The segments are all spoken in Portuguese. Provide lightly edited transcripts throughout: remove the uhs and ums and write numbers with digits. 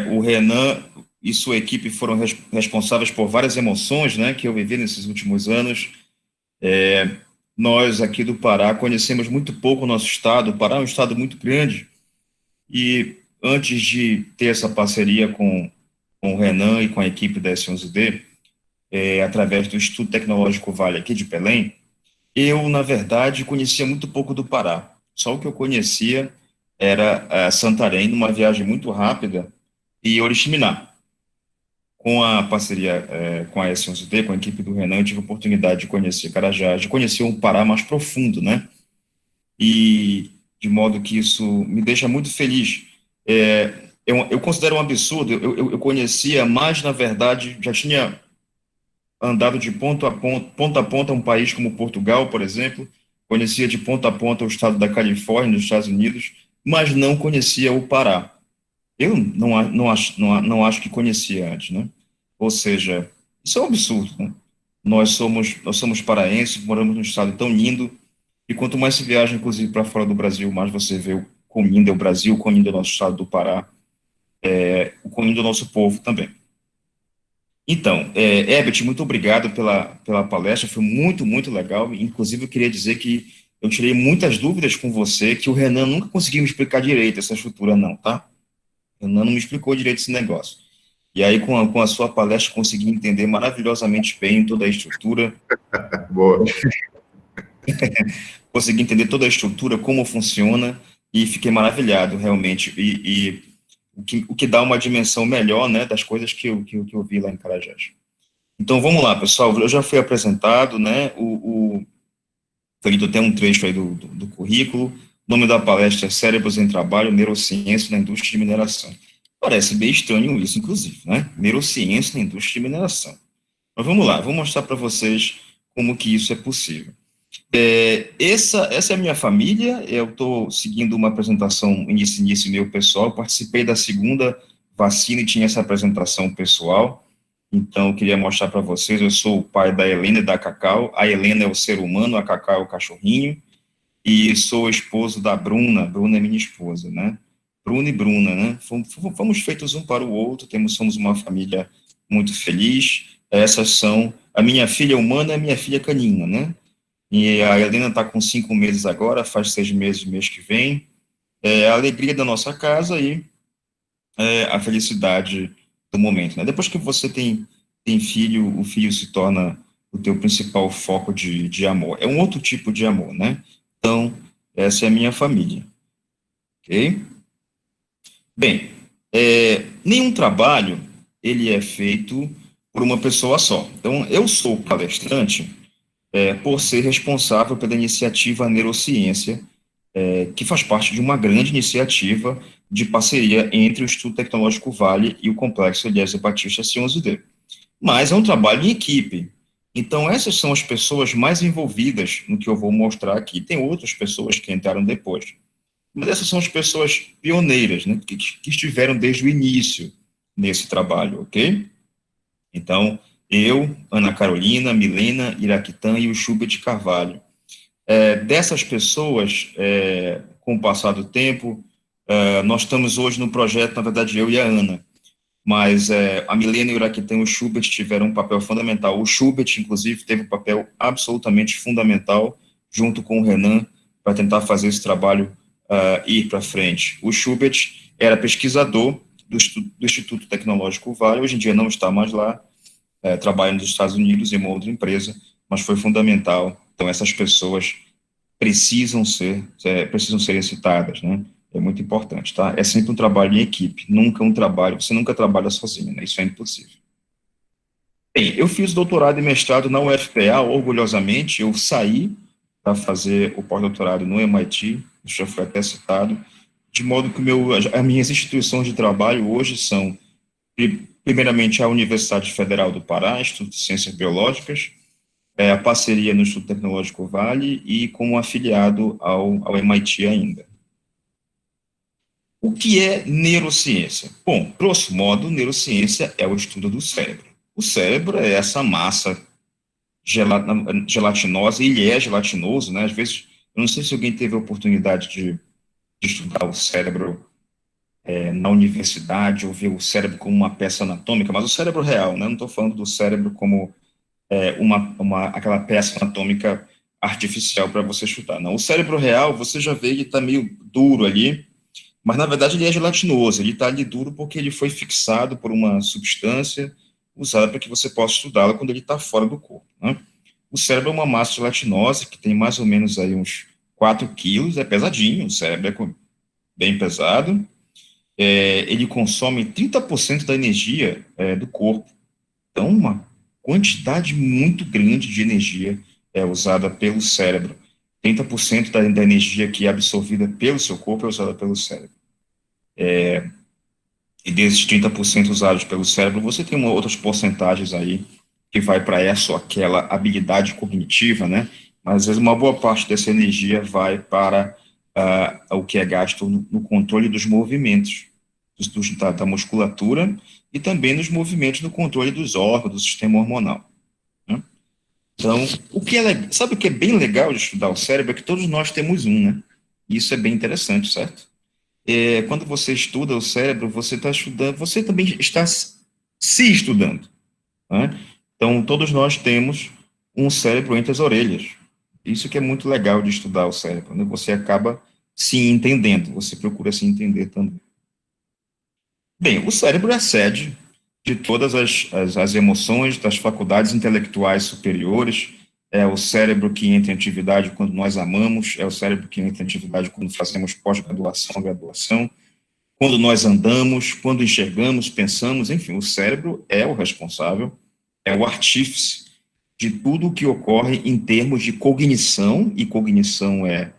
O Renan e sua equipe foram responsáveis por várias emoções, né, que eu vivi nesses últimos anos. Nós aqui do Pará conhecemos muito pouco o nosso estado. O Pará é um estado muito grande e antes de ter essa parceria com o Renan e com a equipe da S11D, através do Instituto Tecnológico Vale aqui de Belém, eu, na verdade, conhecia muito pouco do Pará. Só o que eu conhecia era Santarém, numa viagem muito rápida, e Oriximiná. Com a parceria com a S11D, com a equipe do Renan, eu tive a oportunidade de conhecer Carajás, de conhecer um Pará mais profundo, né? E de modo que isso me deixa muito feliz. Eu considero um absurdo, eu conhecia, mas na verdade já tinha andado de ponta a ponta um país como Portugal, por exemplo, conhecia de ponta a ponta o estado da Califórnia, nos Estados Unidos, mas não conhecia o Pará. Eu não acho que conhecia antes, né? Ou seja, isso é um absurdo, né? Nós somos paraenses, moramos num estado tão lindo, e quanto mais se viaja, inclusive, para fora do Brasil, mais você vê o quão lindo é o Brasil, o quão lindo é o nosso estado do Pará, o quão lindo é o nosso povo também. Então, Herbert, muito obrigado pela palestra, foi muito, muito legal. Inclusive, eu queria dizer que eu tirei muitas dúvidas com você, que o Renan nunca conseguiu me explicar direito essa estrutura, não, tá? O Renan não me explicou direito esse negócio. E aí, com a sua palestra, consegui entender maravilhosamente bem toda a estrutura, Boa. consegui entender toda a estrutura, como funciona, e fiquei maravilhado, realmente. E o que dá uma dimensão melhor, né, das coisas que eu vi lá em Carajás. Então, vamos lá, pessoal. Eu já fui apresentado, né? Feito tem um trecho aí do currículo. O nome da palestra é Cérebros em Trabalho, Neurociência na Indústria de Mineração. Parece bem estranho isso, inclusive, né? Neurociência na Indústria de Mineração. Mas vamos lá, vou mostrar para vocês como que isso é possível. Essa é a minha família. Eu estou seguindo uma apresentação início meu pessoal. Participei da segunda vacina e tinha essa apresentação pessoal. Então, eu queria mostrar para vocês, eu sou o pai da Helena e da Cacau. A Helena é o ser humano, a Cacau é o cachorrinho. E sou esposo da Bruna. Bruna é minha esposa, né? Bruna e Bruna, né? Fomos feitos um para o outro, somos uma família muito feliz. Essas são a minha filha humana e a minha filha canina, né? E a Helena está com 5 meses agora, faz 6 meses mês que vem. É a alegria da nossa casa e a felicidade do momento, né? Depois que você tem filho, o filho se torna o teu principal foco de amor. É um outro tipo de amor, né? Então, essa é a minha família, ok? Bem, nenhum trabalho, ele é feito por uma pessoa só. Então, eu sou palestrante por ser responsável pela iniciativa Neurociência, que faz parte de uma grande iniciativa de parceria entre o Instituto Tecnológico Vale e o Complexo Eliezer Batista C11D. Mas é um trabalho em equipe. Então, essas são as pessoas mais envolvidas no que eu vou mostrar aqui. Tem outras pessoas que entraram depois. Mas essas são as pessoas pioneiras, né, que estiveram desde o início nesse trabalho, ok? Então, eu, Ana Carolina, Milena, Iraquitã e o Schubert Carvalho. Dessas pessoas, com o passar do tempo, nós estamos hoje no projeto, na verdade, eu e a Ana, mas a Milena e o Iraquitã e o Schubert tiveram um papel fundamental. O Schubert, inclusive, teve um papel absolutamente fundamental, junto com o Renan, para tentar fazer esse trabalho ir para frente. O Schubert era pesquisador do Instituto Tecnológico Vale, hoje em dia não está mais lá, trabalha nos Estados Unidos em uma outra empresa, mas foi fundamental. Então, essas pessoas precisam ser citadas, né? É muito importante, tá? É sempre um trabalho em equipe, nunca um trabalho, você nunca trabalha sozinho, né? Isso é impossível. Bem, eu fiz doutorado e mestrado na UFPA, orgulhosamente, eu saí para fazer o pós-doutorado no MIT, isso já foi até citado, de modo que as minhas instituições de trabalho hoje são, primeiramente, a Universidade Federal do Pará, Instituto de Ciências Biológicas, a parceria no Instituto Tecnológico Vale e como afiliado ao MIT ainda. O que é neurociência? Bom, grosso modo, neurociência é o estudo do cérebro. O cérebro é essa massa gelatinosa, ele é gelatinoso, né? Às vezes, eu não sei se alguém teve a oportunidade de estudar o cérebro na universidade, ou ver o cérebro como uma peça anatômica, mas o cérebro real, né? Não estou falando do cérebro como aquela peça anatômica artificial para você chutar. Não, o cérebro real, você já vê, ele está meio duro ali, mas na verdade ele é gelatinoso, ele está ali duro porque ele foi fixado por uma substância usada para que você possa estudá-lo quando ele está fora do corpo, né? O cérebro é uma massa gelatinosa que tem mais ou menos aí uns 4 quilos, é pesadinho, o cérebro é bem pesado, ele consome 30% da energia do corpo. Então, uma quantidade muito grande de energia é usada pelo cérebro. 30% da energia que é absorvida pelo seu corpo é usada pelo cérebro. E desses 30% usados pelo cérebro, você tem outras porcentagens aí que vai para essa ou aquela habilidade cognitiva, né? Mas às vezes uma boa parte dessa energia vai para o que é gasto no controle dos movimentos da musculatura e também nos movimentos no controle dos órgãos, do sistema hormonal, né? Então, sabe o que é bem legal de estudar o cérebro? É que todos nós temos um, né? E isso é bem interessante, certo? Quando você estuda o cérebro, você está estudando, você também está se estudando, né? Então, todos nós temos um cérebro entre as orelhas. Isso que é muito legal de estudar o cérebro, né? Você acaba se entendendo, você procura se entender também. Bem, o cérebro é a sede de todas as emoções, das faculdades intelectuais superiores. É o cérebro que entra em atividade quando nós amamos, é o cérebro que entra em atividade quando fazemos pós-graduação, graduação, quando nós andamos, quando enxergamos, pensamos, enfim, o cérebro é o responsável, é o artífice de tudo o que ocorre em termos de cognição, e cognição é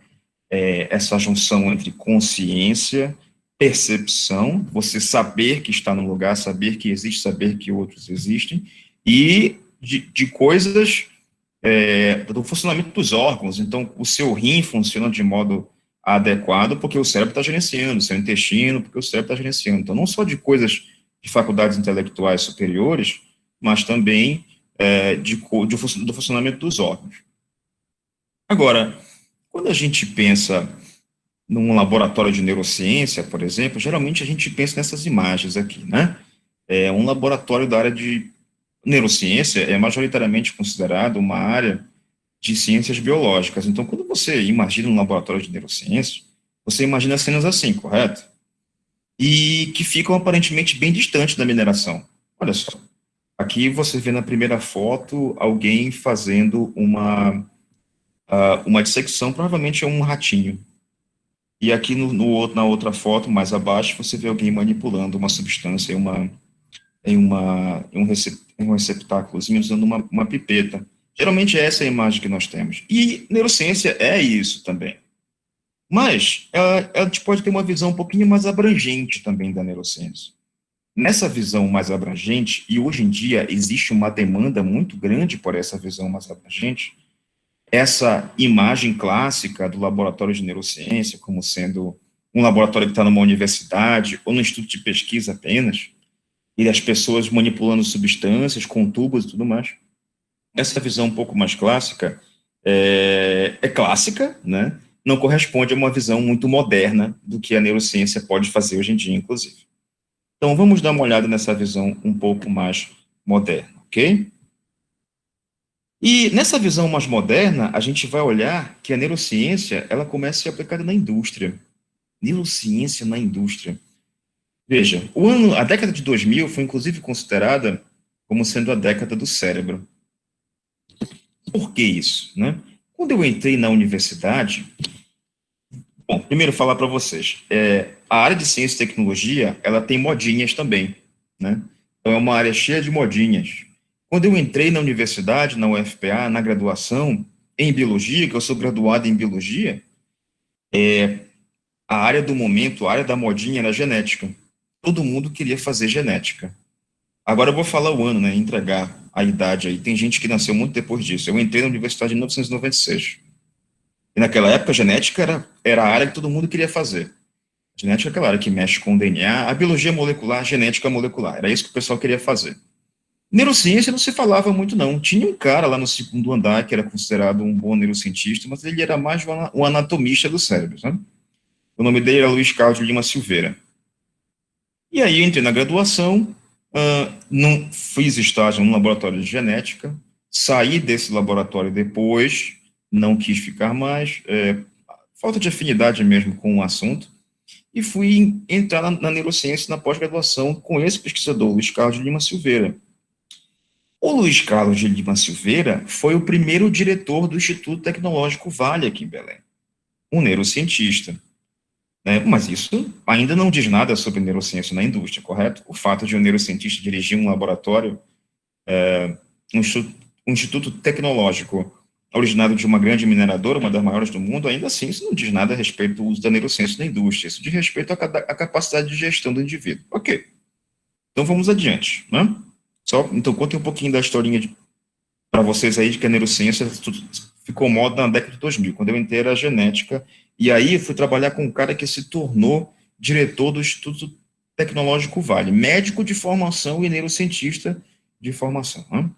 essa junção entre consciência, percepção, você saber que está no lugar, saber que existe, saber que outros existem, e de coisas do funcionamento dos órgãos. Então, o seu rim funciona de modo adequado porque o cérebro está gerenciando, o seu intestino, porque o cérebro está gerenciando. Então, não só de coisas de faculdades intelectuais superiores, mas também do funcionamento dos órgãos. Agora, quando a gente pensa num laboratório de neurociência, por exemplo, geralmente a gente pensa nessas imagens aqui, né? Um laboratório da área de neurociência é majoritariamente considerado uma área de ciências biológicas. Então, quando você imagina um laboratório de neurociência, você imagina cenas assim, correto? E que ficam aparentemente bem distantes da mineração. Olha só, aqui você vê na primeira foto alguém fazendo uma dissecção, provavelmente é um ratinho. E aqui na outra foto, mais abaixo, você vê alguém manipulando uma substância em um receptáculozinho usando uma pipeta. Geralmente é essa a imagem que nós temos. E neurociência é isso também. Mas ela pode ter uma visão um pouquinho mais abrangente também da neurociência. Nessa visão mais abrangente, e hoje em dia existe uma demanda muito grande por essa visão mais abrangente, essa imagem clássica do laboratório de neurociência como sendo um laboratório que está numa universidade ou num instituto de pesquisa apenas, e as pessoas manipulando substâncias com tubos e tudo mais. Essa visão um pouco mais clássica é clássica, né? Não corresponde a uma visão muito moderna do que a neurociência pode fazer hoje em dia, inclusive. Então, vamos dar uma olhada nessa visão um pouco mais moderna, ok? E nessa visão mais moderna, a gente vai olhar que a neurociência ela começa a ser aplicada na indústria. Neurociência na indústria. Veja, a década de 2000 foi inclusive considerada como sendo a década do cérebro. Por que isso, né? Quando eu entrei na universidade, bom, primeiro falar para vocês, a área de ciência e tecnologia, ela tem modinhas também, né? Então é uma área cheia de modinhas. Quando eu entrei na universidade, na UFPA, na graduação, em biologia, que eu sou graduado em biologia, a área do momento, a área da modinha era genética. Todo mundo queria fazer genética. Agora eu vou falar o ano, né? Entregar a idade aí. Tem gente que nasceu muito depois disso. Eu entrei na universidade em 1996. E naquela época, a genética era a área que todo mundo queria fazer. Genética é aquela área que mexe com o DNA, a biologia molecular, a genética molecular. Era isso que o pessoal queria fazer. Neurociência não se falava muito, não. Tinha um cara lá no segundo andar que era considerado um bom neurocientista, mas ele era mais um anatomista do cérebro, sabe? O nome dele era Luiz Carlos de Lima Silveira. E aí entrei na graduação, não fiz estágio no laboratório de genética, saí desse laboratório depois, não quis ficar mais, falta de afinidade mesmo com o assunto, e fui entrar na neurociência na pós-graduação com esse pesquisador, Luiz Carlos de Lima Silveira. O Luiz Carlos de Lima Silveira foi o primeiro diretor do Instituto Tecnológico Vale aqui em Belém, um neurocientista. Mas isso ainda não diz nada sobre neurociência na indústria, correto? O fato de um neurocientista dirigir um laboratório, um instituto tecnológico originado de uma grande mineradora, uma das maiores do mundo, ainda assim isso não diz nada a respeito do uso da neurociência na indústria, isso diz respeito à capacidade de gestão do indivíduo. Ok, então vamos adiante, né? Então, contem um pouquinho da historinha para vocês aí de que a neurociência ficou moda na década de 2000, quando eu entrei era genética, e aí fui trabalhar com um cara que se tornou diretor do Instituto Tecnológico Vale, médico de formação e neurocientista de formação. Né?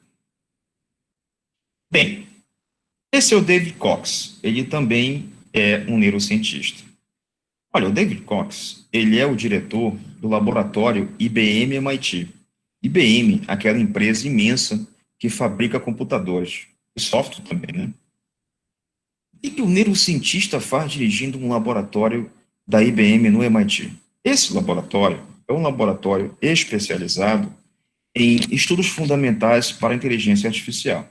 Bem, esse é o David Cox, ele também é um neurocientista. Olha, o David Cox, ele é o diretor do laboratório IBM MIT. IBM, aquela empresa imensa que fabrica computadores, e software também, né? O que o neurocientista faz dirigindo um laboratório da IBM no MIT? Esse laboratório é um laboratório especializado em estudos fundamentais para a inteligência artificial.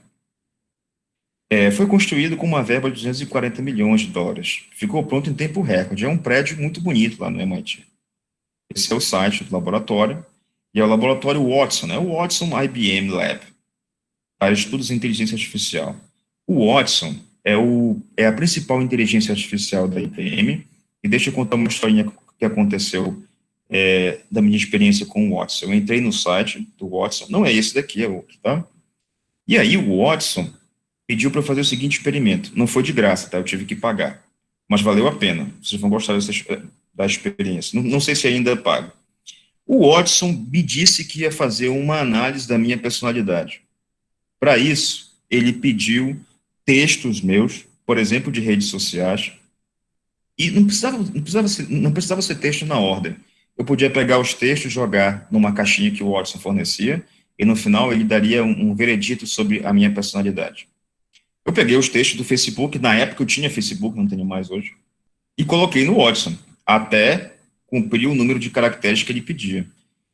Foi construído com uma verba de 240 milhões de dólares. Ficou pronto em tempo recorde. É um prédio muito bonito lá no MIT. Esse é o site do laboratório. E é o laboratório Watson, né? O Watson IBM Lab, para estudos em inteligência artificial. O Watson é a principal inteligência artificial da IBM. E deixa eu contar uma historinha que aconteceu da minha experiência com o Watson. Eu entrei no site do Watson, não é esse daqui, é outro, tá? E aí o Watson pediu para eu fazer o seguinte experimento. Não foi de graça, tá? Eu tive que pagar. Mas valeu a pena. Vocês vão gostar da experiência. Não sei se ainda pago. O Watson me disse que ia fazer uma análise da minha personalidade. Para isso, ele pediu textos meus, por exemplo, de redes sociais, e não precisava ser texto na ordem. Eu podia pegar os textos, jogar numa caixinha que o Watson fornecia, e no final ele daria um veredito sobre a minha personalidade. Eu peguei os textos do Facebook, na época eu tinha Facebook, não tenho mais hoje, e coloquei no Watson, até cumprir o número de caracteres que ele pedia.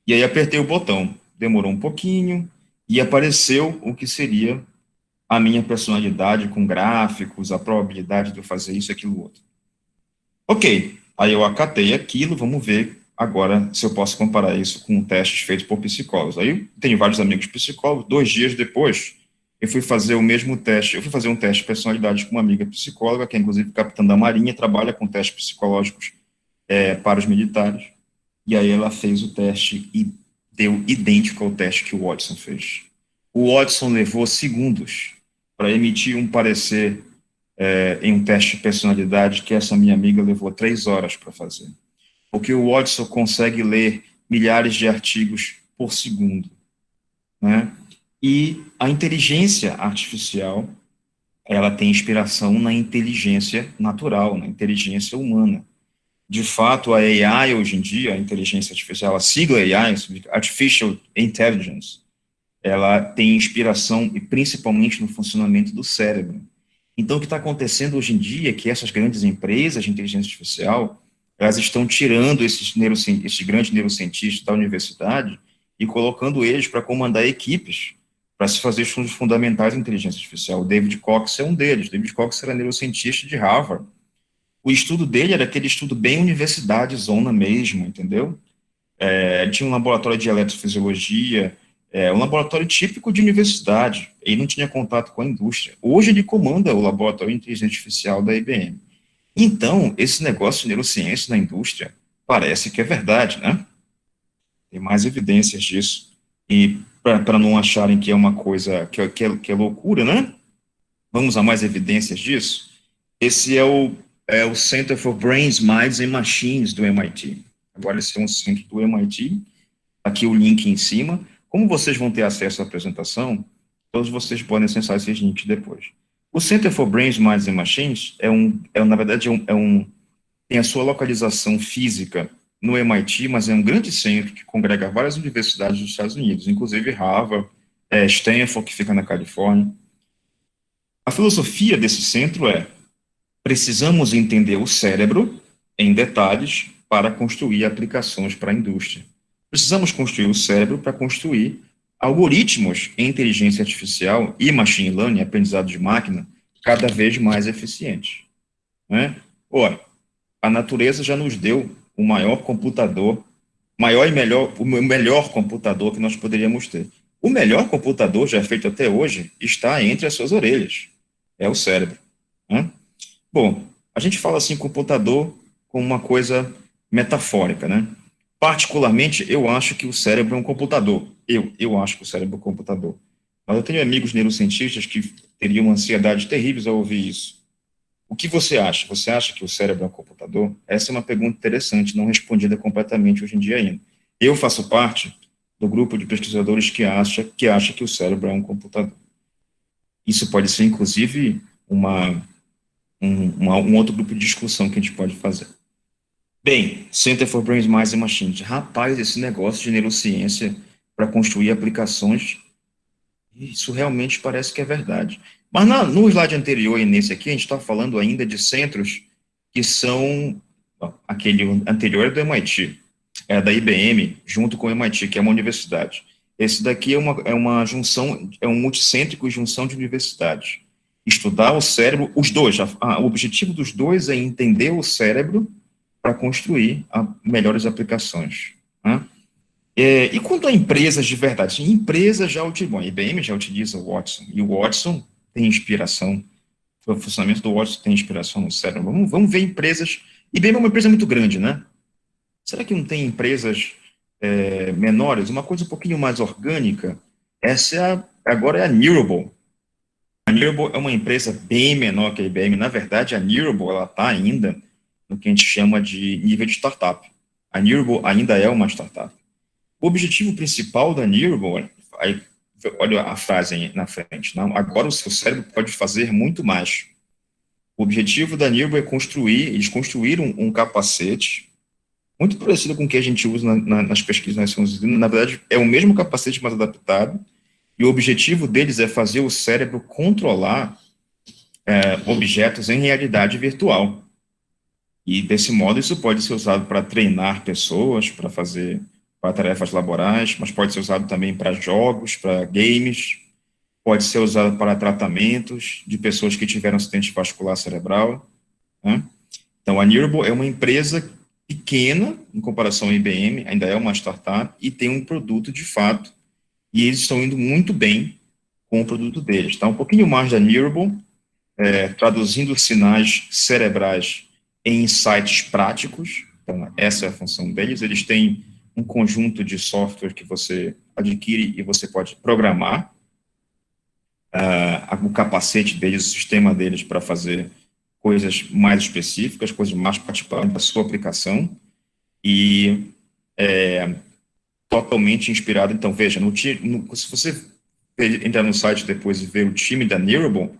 E aí apertei o botão, demorou um pouquinho, e apareceu o que seria a minha personalidade com gráficos, a probabilidade de eu fazer isso, aquilo, outro. Ok, aí eu acatei aquilo, vamos ver agora se eu posso comparar isso com testes feitos por psicólogos. Aí eu tenho vários amigos psicólogos, 2 dias depois, eu fui fazer o mesmo teste, eu fui fazer um teste de personalidade com uma amiga psicóloga, que é inclusive capitã da Marinha, trabalha com testes psicológicos para os militares, e aí ela fez o teste e deu idêntico ao teste que o Watson fez. O Watson levou segundos para emitir um parecer em um teste de personalidade que essa minha amiga levou 3 horas para fazer. Porque o Watson consegue ler milhares de artigos por segundo, né? E a inteligência artificial, ela tem inspiração na inteligência natural, na inteligência humana. De fato, a AI hoje em dia, a inteligência artificial, a sigla AI, Artificial Intelligence, ela tem inspiração e principalmente no funcionamento do cérebro. Então, o que está acontecendo hoje em dia é que essas grandes empresas de inteligência artificial, elas estão tirando esses grandes neurocientistas da universidade e colocando eles para comandar equipes para se fazer estudos fundamentais de inteligência artificial. O David Cox é um deles. O David Cox era neurocientista de Harvard. O estudo dele era aquele estudo bem universidade, zona mesmo, entendeu? Ele tinha um laboratório de eletrofisiologia, um laboratório típico de universidade. Ele não tinha contato com a indústria. Hoje ele comanda o laboratório de inteligência artificial da IBM. Então, esse negócio de neurociência na indústria parece que é verdade, né? Tem mais evidências disso. E para não acharem que é uma coisa que é loucura, né? Vamos a mais evidências disso? Esse é o Center for Brains, Minds and Machines do MIT. Agora, esse é um centro do MIT. Aqui o link em cima. Como vocês vão ter acesso à apresentação, todos vocês podem acessar esses links depois. O Center for Brains, Minds and Machines na verdade, tem a sua localização física no MIT, mas é um grande centro que congrega várias universidades dos Estados Unidos, inclusive Harvard, Stanford, que fica na Califórnia. A filosofia desse centro é: precisamos entender o cérebro em detalhes para construir aplicações para a indústria. Precisamos construir o cérebro para construir algoritmos em inteligência artificial e machine learning, aprendizado de máquina, cada vez mais eficientes, né? Ora, a natureza já nos deu o maior computador, maior e melhor, o melhor computador que nós poderíamos ter. O melhor computador já feito até hoje está entre as suas orelhas, é o cérebro, né? Bom, a gente fala assim computador como uma coisa metafórica, né? Particularmente, eu acho que o cérebro é um computador. Eu acho que o cérebro é um computador. Mas eu tenho amigos neurocientistas que teriam uma ansiedade terrível ao ouvir isso. O que você acha? Você acha que o cérebro é um computador? Essa é uma pergunta interessante, não respondida completamente hoje em dia ainda. Eu faço parte do grupo de pesquisadores que acha que o cérebro é um computador. Isso pode ser, inclusive, um outro grupo de discussão que a gente pode fazer. Bem, Center for Brains, Minds and Machines. Rapaz, esse negócio de neurociência para construir aplicações, isso realmente parece que é verdade. Mas no slide anterior e nesse aqui, a gente está falando ainda de centros que são, aquele anterior é do MIT, é da IBM, junto com o MIT, que é uma universidade. Esse daqui é uma junção, é um multicêntrico e junção de universidades. Estudar o cérebro, os dois, o objetivo dos dois é entender o cérebro para construir melhores aplicações, né? E quanto a empresas de verdade? Sim, empresas já utilizam, a IBM já utiliza o Watson, e o Watson tem inspiração, o funcionamento do Watson tem inspiração no cérebro. Vamos ver empresas. IBM é uma empresa muito grande, né? Será que não tem empresas menores, uma coisa um pouquinho mais orgânica? Agora é a Neurable. A Neurable é uma empresa bem menor que a IBM. Na verdade, a Neurable ela está ainda no que a gente chama de nível de startup. A Neurable ainda é uma startup. O objetivo principal da Neurable, aí, olha a frase aí na frente, não? Agora o seu cérebro pode fazer muito mais. O objetivo da Neurable eles construíram um capacete muito parecido com o que a gente usa nas pesquisas nas Nações Unidas. Na verdade, é o mesmo capacete, mais adaptado, e o objetivo deles é fazer o cérebro controlar objetos em realidade virtual. E, desse modo, isso pode ser usado para treinar pessoas, para tarefas laborais, mas pode ser usado também para jogos, para games, pode ser usado para tratamentos de pessoas que tiveram acidente vascular cerebral, né? Então, a Neurable é uma empresa pequena, em comparação à IBM, ainda é uma startup, e tem um produto de fato, e eles estão indo muito bem com o produto deles. Está um pouquinho mais da Neurable, traduzindo sinais cerebrais em insights práticos. Então, essa é a função deles. Eles têm um conjunto de software que você adquire e você pode programar o capacete deles, o sistema deles para fazer coisas mais específicas, coisas mais particulares da sua aplicação e totalmente inspirado. Então, veja, se você entrar no site depois e ver o time da Neurable,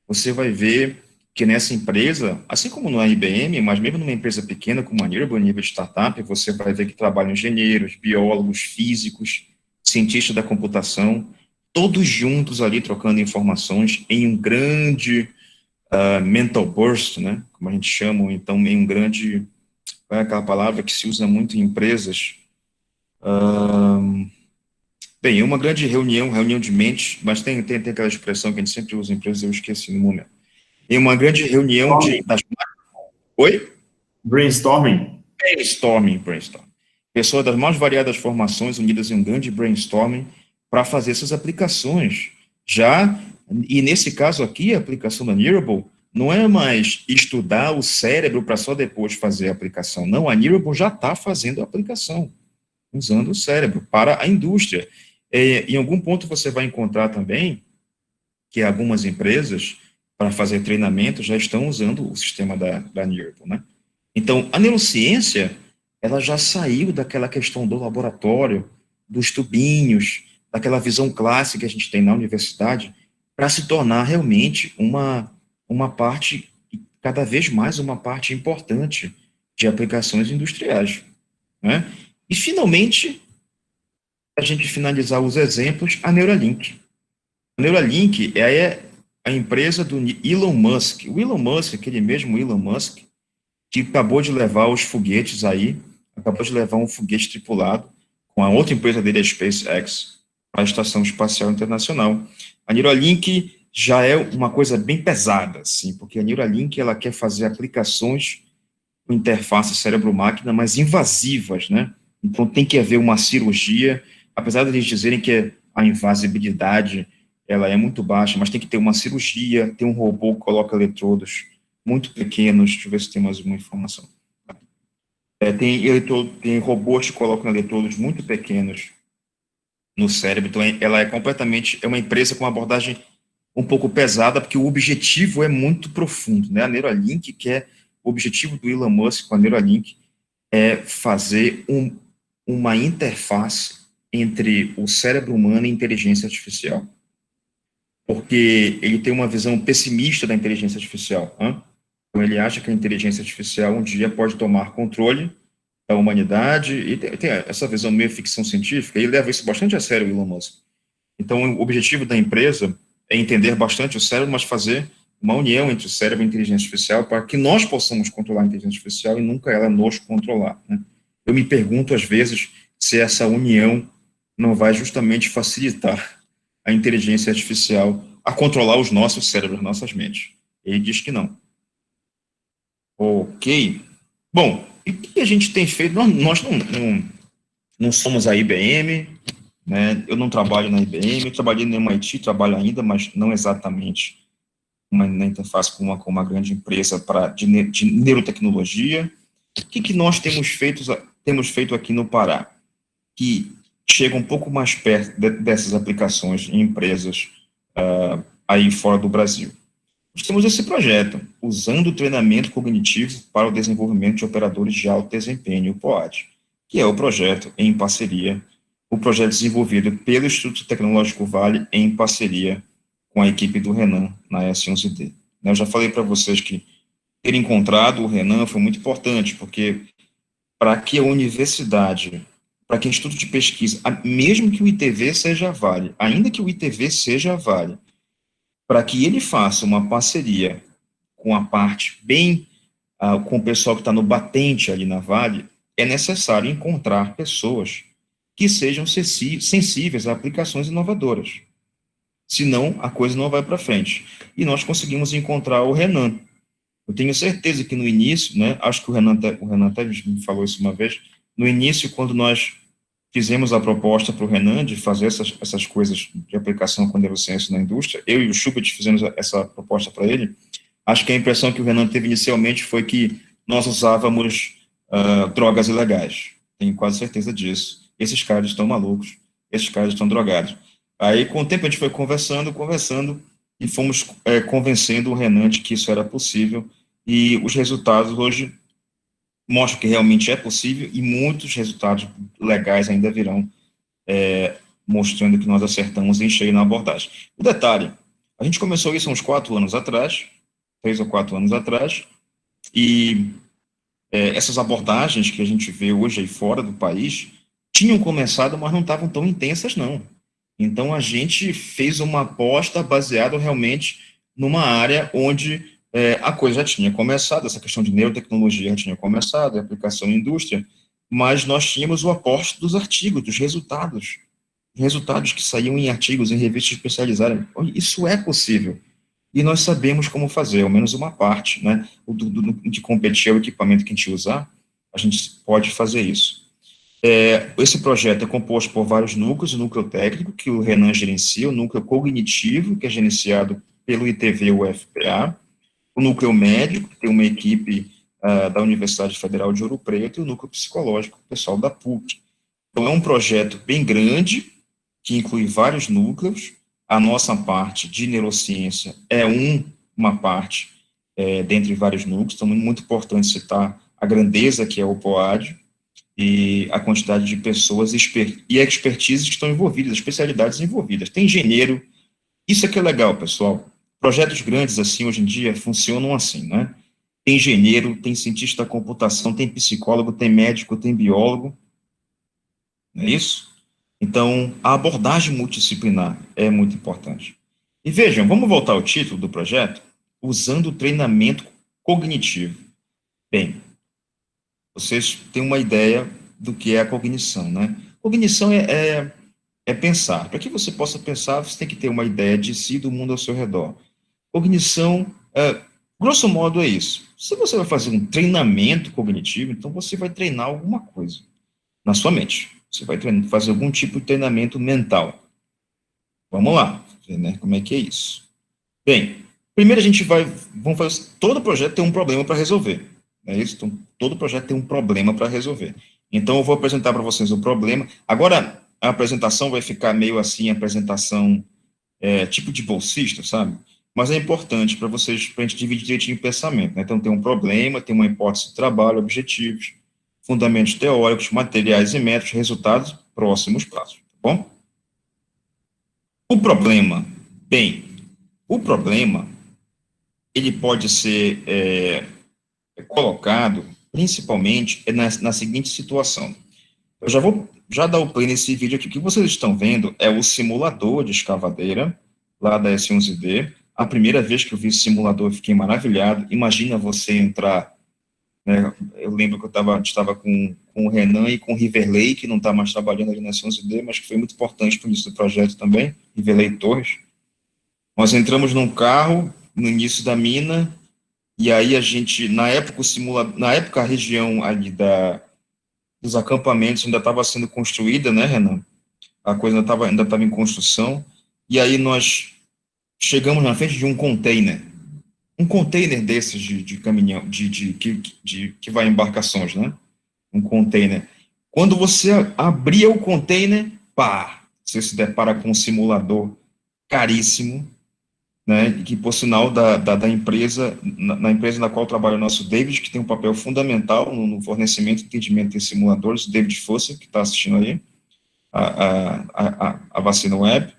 você vai ver que nessa empresa, assim como na IBM, mas mesmo numa empresa pequena como a Neurable, nível de startup, você vai ver que trabalham engenheiros, biólogos, físicos, cientistas da computação, todos juntos ali trocando informações em um grande mental burst, né, como a gente chama, ou então em um grande, qual é aquela palavra que se usa muito em empresas? Bem, uma grande reunião de mentes, mas tem aquela expressão que a gente sempre usa em empresas, eu esqueci no momento. Em uma grande reunião Oi? Brainstorming? Brainstorming. Pessoas das mais variadas formações unidas em um grande brainstorming para fazer essas aplicações. E nesse caso aqui, a aplicação da Neurable não é mais estudar o cérebro para só depois fazer a aplicação. Não, a Neurable já está fazendo a aplicação, usando o cérebro para a indústria. Em algum ponto você vai encontrar também que algumas empresas, para fazer treinamento, já estão usando o sistema da Neurable, né? Então, a neurociência, ela já saiu daquela questão do laboratório, dos tubinhos, daquela visão clássica que a gente tem na universidade, para se tornar realmente uma parte, cada vez mais uma parte importante de aplicações industriais. né? E, finalmente, a gente finalizar os exemplos, a Neuralink. A Neuralink é a empresa do Elon Musk. O Elon Musk, aquele mesmo Elon Musk, que acabou de levar os foguetes aí, acabou de levar um foguete tripulado com a outra empresa dele, a SpaceX, para a Estação Espacial Internacional. A Neuralink já é uma coisa bem pesada, assim, porque a Neuralink ela quer fazer aplicações com interface cérebro-máquina mais invasivas, né? Então tem que haver uma cirurgia, apesar de eles dizerem que a invasibilidade ela é muito baixa, mas tem que ter uma cirurgia, tem um robô que coloca eletrodos muito pequenos, deixa eu ver se tem mais uma informação. Tem robôs que colocam eletrodos muito pequenos no cérebro, então ela é completamente, é uma empresa com uma abordagem um pouco pesada, porque o objetivo é muito profundo, né? A Neuralink, o objetivo do Elon Musk com a Neuralink é fazer uma interface entre o cérebro humano e a inteligência artificial, porque ele tem uma visão pessimista da inteligência artificial, né? Então ele acha que a inteligência artificial um dia pode tomar controle da humanidade, e tem essa visão meio ficção científica, e ele leva isso bastante a sério, o Elon Musk. Então, o objetivo da empresa é entender bastante o cérebro, mas fazer uma união entre o cérebro e a inteligência artificial para que nós possamos controlar a inteligência artificial e nunca ela nos controlar, né? Eu me pergunto, às vezes, se essa união não vai justamente facilitar a inteligência artificial a controlar os nossos cérebros, nossas mentes. Ele diz que não. Ok. Bom, e o que a gente tem feito? Nós não somos a IBM, né? Eu não trabalho na IBM, eu trabalhei no MIT, trabalho ainda, mas não exatamente na interface com uma grande empresa de neurotecnologia. O que nós temos feito aqui no Pará? Que chega um pouco mais perto dessas aplicações em empresas aí fora do Brasil. Nós temos esse projeto, usando o treinamento cognitivo para o desenvolvimento de operadores de alto desempenho, o POAD, que é o projeto o projeto desenvolvido pelo Instituto Tecnológico Vale em parceria com a equipe do Renan na S11D. Eu já falei para vocês que ter encontrado o Renan foi muito importante, porque para que a universidade, para que o Instituto de Pesquisa, mesmo que o ITV seja Vale, ainda que o ITV seja Vale, para que ele faça uma parceria com a parte com o pessoal que está no batente ali na Vale, é necessário encontrar pessoas que sejam sensíveis a aplicações inovadoras. Senão, a coisa não vai para frente. E nós conseguimos encontrar o Renan. Eu tenho certeza que no início, né, acho que o Renan até me falou isso uma vez, no início, quando nós fizemos a proposta para o Renan de fazer essas coisas de aplicação com neurociência na indústria, eu e o Schubert fizemos essa proposta para ele, acho que a impressão que o Renan teve inicialmente foi que nós usávamos drogas ilegais. Tenho quase certeza disso. Esses caras estão malucos, esses caras estão drogados. Aí, com o tempo, a gente foi conversando, e fomos convencendo o Renan de que isso era possível, e os resultados hoje mostram que realmente é possível, e muitos resultados legais ainda virão, mostrando que nós acertamos em cheio na abordagem. O detalhe, a gente começou isso há uns 4 anos atrás, 3 ou 4 anos atrás, e essas abordagens que a gente vê hoje aí fora do país tinham começado, mas não estavam tão intensas, não. Então, a gente fez uma aposta baseada realmente numa área onde a coisa já tinha começado, essa questão de neurotecnologia já tinha começado, a aplicação em indústria, mas nós tínhamos o aporte dos artigos, dos resultados que saíam em artigos, em revistas especializadas. Isso é possível. E nós sabemos como fazer, ao menos uma parte, né? De competir o equipamento que a gente usar, a gente pode fazer isso. Esse projeto é composto por vários núcleos: o núcleo técnico, que o Renan gerencia, o núcleo cognitivo, que é gerenciado pelo ITV UFPA, o núcleo médico, que tem uma equipe da Universidade Federal de Ouro Preto, e o núcleo psicológico, o pessoal da PUC. Então, é um projeto bem grande, que inclui vários núcleos. A nossa parte de neurociência é uma parte dentre vários núcleos, então é muito importante citar a grandeza que é o POAD, e a quantidade de pessoas e expertises que estão envolvidas, especialidades envolvidas. Tem engenheiro, isso é que é legal, pessoal. Projetos grandes assim, hoje em dia, funcionam assim, né? tem engenheiro, tem cientista da computação, tem psicólogo, tem médico, tem biólogo, não é isso? Então, a abordagem multidisciplinar é muito importante. E vejam, vamos voltar ao título do projeto? Usando o treinamento cognitivo. Bem, vocês têm uma ideia do que é a cognição, né? Cognição é pensar. Para que você possa pensar, você tem que ter uma ideia de si e do mundo ao seu redor. Cognição, grosso modo, é isso. Se você vai fazer um treinamento cognitivo, então você vai treinar alguma coisa na sua mente. Você vai fazer algum tipo de treinamento mental. Vamos lá, ver, né, como é que é isso. Bem, primeiro a gente vamos fazer, todo projeto tem um problema para resolver, é isso? Então, todo projeto tem um problema para resolver. Então, eu vou apresentar para vocês o problema. Agora, a apresentação vai ficar meio assim, apresentação tipo de bolsista, sabe? Mas é importante para vocês, para a gente dividir direitinho o pensamento, né? Então, tem um problema, tem uma hipótese de trabalho, objetivos, fundamentos teóricos, materiais e métodos, resultados, próximos passos, tá bom? O problema, bem, o problema, ele pode ser colocado, principalmente, na seguinte situação. Eu já vou dar o play nesse vídeo aqui. O que vocês estão vendo é o simulador de escavadeira, lá da S11D. A primeira vez que eu vi esse simulador, eu fiquei maravilhado. Imagina você entrar, né, eu lembro que estava com o Renan e com o Riverley, que não está mais trabalhando ali na S11D, mas que foi muito importante para o início do projeto também, Riverley Torres. Nós entramos num carro, no início da mina, e aí a gente, na época a região ali dos acampamentos ainda estava sendo construída, né, Renan? A coisa ainda estava em construção, e aí nós chegamos na frente de um container desses de caminhão, que vai em embarcações, né? Um container. Quando você abria o container, pá, você se depara com um simulador caríssimo, né, que por sinal da empresa, na empresa na qual trabalha o nosso David, que tem um papel fundamental no fornecimento e entendimento de simuladores, o David Fosse, que está assistindo aí, a vacina web,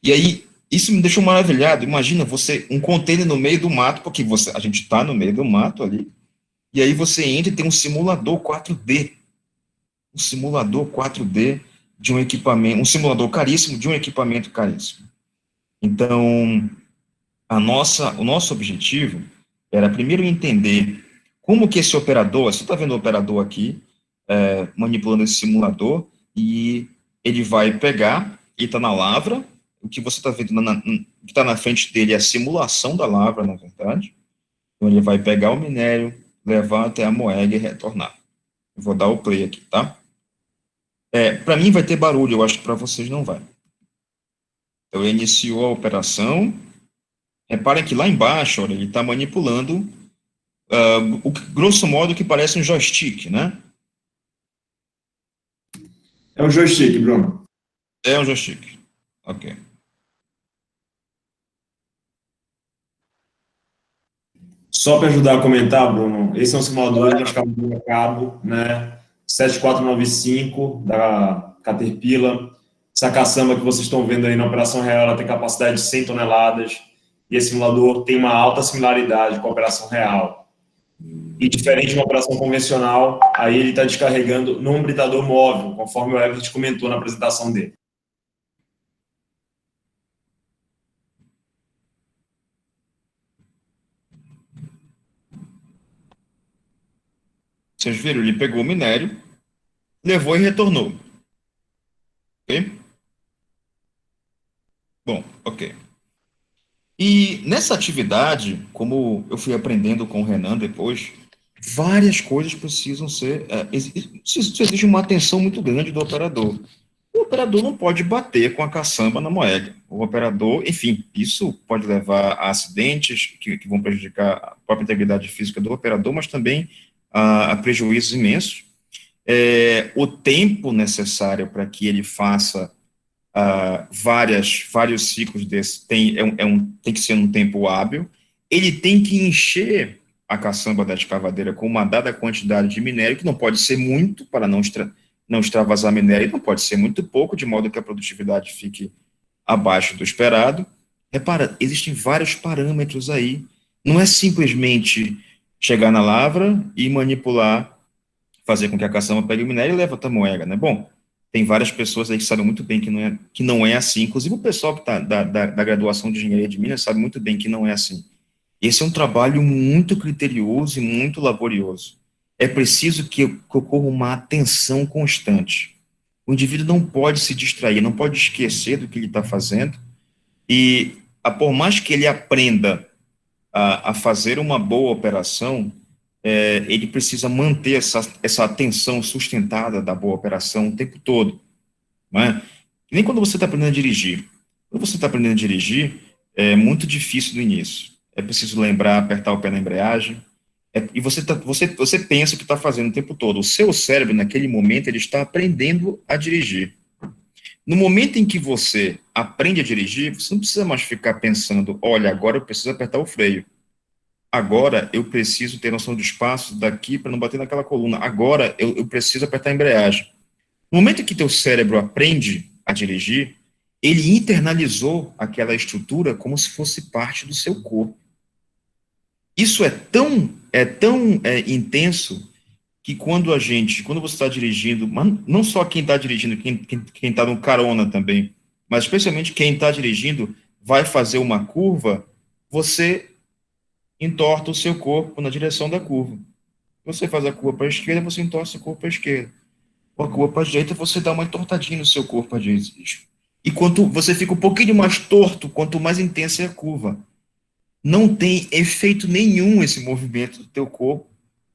e aí, isso me deixou maravilhado, imagina você, um container no meio do mato, porque a gente está no meio do mato ali, e aí você entra e tem um simulador 4D de um equipamento, um simulador caríssimo de um equipamento caríssimo. Então, o nosso objetivo era primeiro entender como que esse operador, você está vendo o operador aqui, manipulando esse simulador, e ele vai pegar, ele está na lavra, o que você está vendo, que está na frente dele é a simulação da lavra, na verdade, então ele vai pegar o minério, levar até a moega e retornar. Eu vou dar o play aqui, tá? Para mim vai ter barulho, eu acho que para vocês não vai. Então, ele iniciou a operação. Reparem que lá embaixo, olha, ele está manipulando, grosso modo, que parece um joystick, né? É um joystick, Bruno. É um joystick. Ok. Só para ajudar a comentar, Bruno, esse é um simulador de escavadeira a cabo, né? 7495 da Caterpillar. Essa caçamba que vocês estão vendo aí na operação real, ela tem capacidade de 100 toneladas. E esse simulador tem uma alta similaridade com a operação real. E diferente de uma operação convencional, aí ele está descarregando num britador móvel, conforme o Everett comentou na apresentação dele. Vocês viram? Ele pegou o minério, levou e retornou. Ok? Bom, ok. E nessa atividade, como eu fui aprendendo com o Renan depois, várias coisas precisam ser. Exige uma atenção muito grande do operador. O operador não pode bater com a caçamba na moeda. O operador, enfim, isso pode levar a acidentes que vão prejudicar a própria integridade física do operador, mas também a prejuízos imensos. O tempo necessário para que ele faça vários ciclos desses tem que ser um tempo hábil. Ele tem que encher a caçamba da escavadeira com uma dada quantidade de minério, que não pode ser muito para não extravasar minério, e não pode ser muito pouco, de modo que a produtividade fique abaixo do esperado. Repara, existem vários parâmetros aí. Não é simplesmente chegar na lavra e manipular, fazer com que a caçamba pegue o minério e leve a moega, né? Bom, tem várias pessoas aí que sabem muito bem que não é assim, inclusive o pessoal que tá da graduação de engenharia de Minas sabe muito bem que não é assim. Esse é um trabalho muito criterioso e muito laborioso. É preciso que ocorra uma atenção constante. O indivíduo não pode se distrair, não pode esquecer do que ele está fazendo, e por mais que ele aprenda a fazer uma boa operação, ele precisa manter essa atenção sustentada da boa operação o tempo todo, não é? Que nem quando você está aprendendo a dirigir. Quando você está aprendendo a dirigir, é muito difícil no início. É preciso lembrar, apertar o pé na embreagem, e você pensa o que está fazendo o tempo todo. O seu cérebro, naquele momento, ele está aprendendo a dirigir. No momento em que você aprende a dirigir, você não precisa mais ficar pensando, olha, agora eu preciso apertar o freio. Agora eu preciso ter noção do espaço daqui para não bater naquela coluna. Agora eu preciso apertar a embreagem. No momento em que teu cérebro aprende a dirigir, ele internalizou aquela estrutura como se fosse parte do seu corpo. Isso é tão intenso que quando você está dirigindo, mas não só quem está dirigindo, quem está no carona também, mas especialmente quem está dirigindo, vai fazer uma curva, você entorta o seu corpo na direção da curva. Você faz a curva para a esquerda, você entorce o corpo para a esquerda. Com a curva para a direita, você dá uma entortadinha no seu corpo para a direita. E quanto você fica um pouquinho mais torto, quanto mais intensa é a curva. Não tem efeito nenhum esse movimento do teu corpo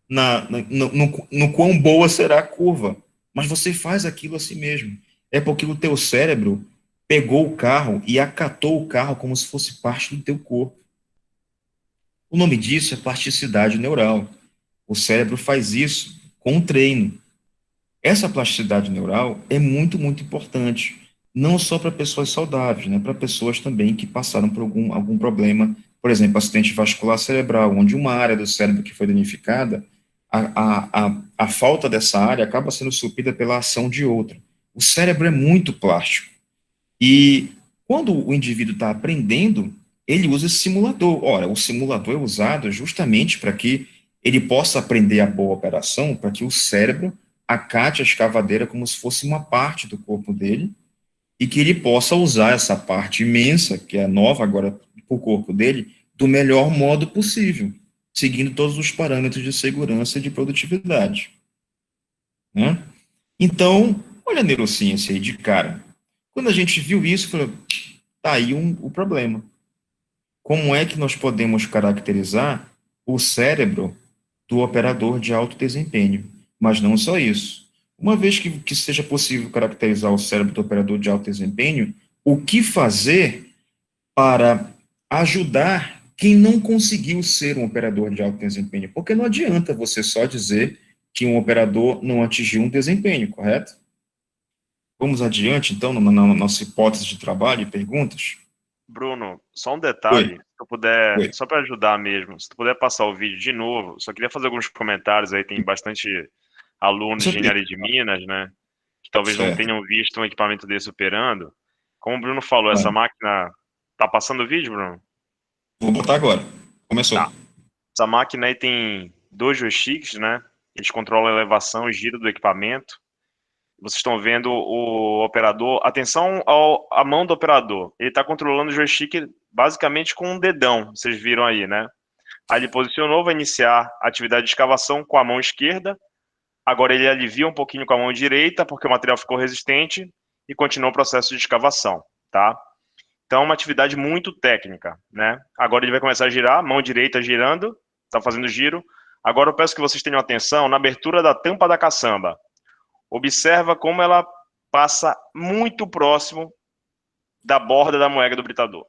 no quão boa será a curva. Mas você faz aquilo assim mesmo. É porque o teu cérebro pegou o carro e acatou o carro como se fosse parte do teu corpo. O nome disso é plasticidade neural. O cérebro faz isso com o treino. Essa plasticidade neural é muito, muito importante, não só para pessoas saudáveis, né, para pessoas também que passaram por algum problema, por exemplo, acidente vascular cerebral, onde uma área do cérebro que foi danificada, a falta dessa área acaba sendo suprida pela ação de outra. O cérebro é muito plástico. E quando o indivíduo está aprendendo, ele usa esse simulador. Ora, o simulador é usado justamente para que ele possa aprender a boa operação, para que o cérebro acate a escavadeira como se fosse uma parte do corpo dele e que ele possa usar essa parte imensa, que é nova agora para o corpo dele, do melhor modo possível, seguindo todos os parâmetros de segurança e de produtividade, né? Então, olha a neurociência aí de cara. Quando a gente viu isso, falou, tá aí o problema. Como é que nós podemos caracterizar o cérebro do operador de alto desempenho? Mas não só isso. Uma vez que seja possível caracterizar o cérebro do operador de alto desempenho, o que fazer para ajudar quem não conseguiu ser um operador de alto desempenho? Porque não adianta você só dizer que um operador não atingiu um desempenho, correto? Vamos adiante, então, na nossa hipótese de trabalho e perguntas? Bruno, só um Oi, detalhe, se eu puder, oi. só para ajudar mesmo, se tu puder passar o vídeo de novo, só queria fazer alguns comentários aí, tem bastante Com alunos de certeza. engenharia de Minas, né, que talvez não Certo. tenham visto um equipamento desse operando. Como o Bruno falou, essa Claro. máquina, tá passando o vídeo, Bruno? Vou botar agora. Começou. Tá. Essa máquina aí tem dois joysticks, né, eles controlam a elevação e giro do equipamento. Vocês estão vendo o operador. Atenção à mão do operador. Ele está controlando o joystick basicamente com um dedão. Vocês viram aí, né? Aí ele posicionou, vai iniciar a atividade de escavação com a mão esquerda. Agora ele alivia um pouquinho com a mão direita, porque o material ficou resistente, e continua o processo de escavação, tá? Então, é uma atividade muito técnica, né? Agora ele vai começar a girar, mão direita girando, está fazendo giro. Agora eu peço que vocês tenham atenção na abertura da tampa da caçamba. Observa como ela passa muito próximo da borda da moega do britador.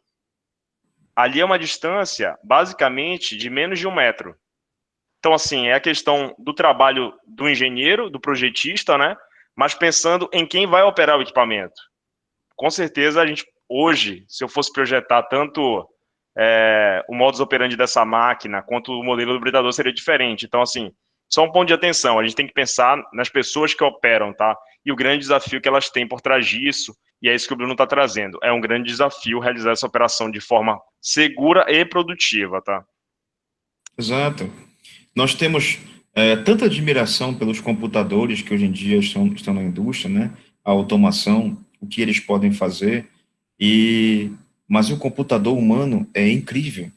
Ali é uma distância, basicamente, de menos de 1 metro. Então, assim, é a questão do trabalho do engenheiro, do projetista, né? Mas pensando em quem vai operar o equipamento. Com certeza, a gente, hoje, se eu fosse projetar tanto o modus operandi dessa máquina quanto o modelo do britador, seria diferente. Então, assim, só um ponto de atenção, a gente tem que pensar nas pessoas que operam, tá? E o grande desafio que elas têm por trás disso, e é isso que o Bruno está trazendo. É um grande desafio realizar essa operação de forma segura e produtiva, tá? Exato. Nós temos tanta admiração pelos computadores que hoje em dia estão na indústria, né? A automação, o que eles podem fazer, mas o computador humano é incrível.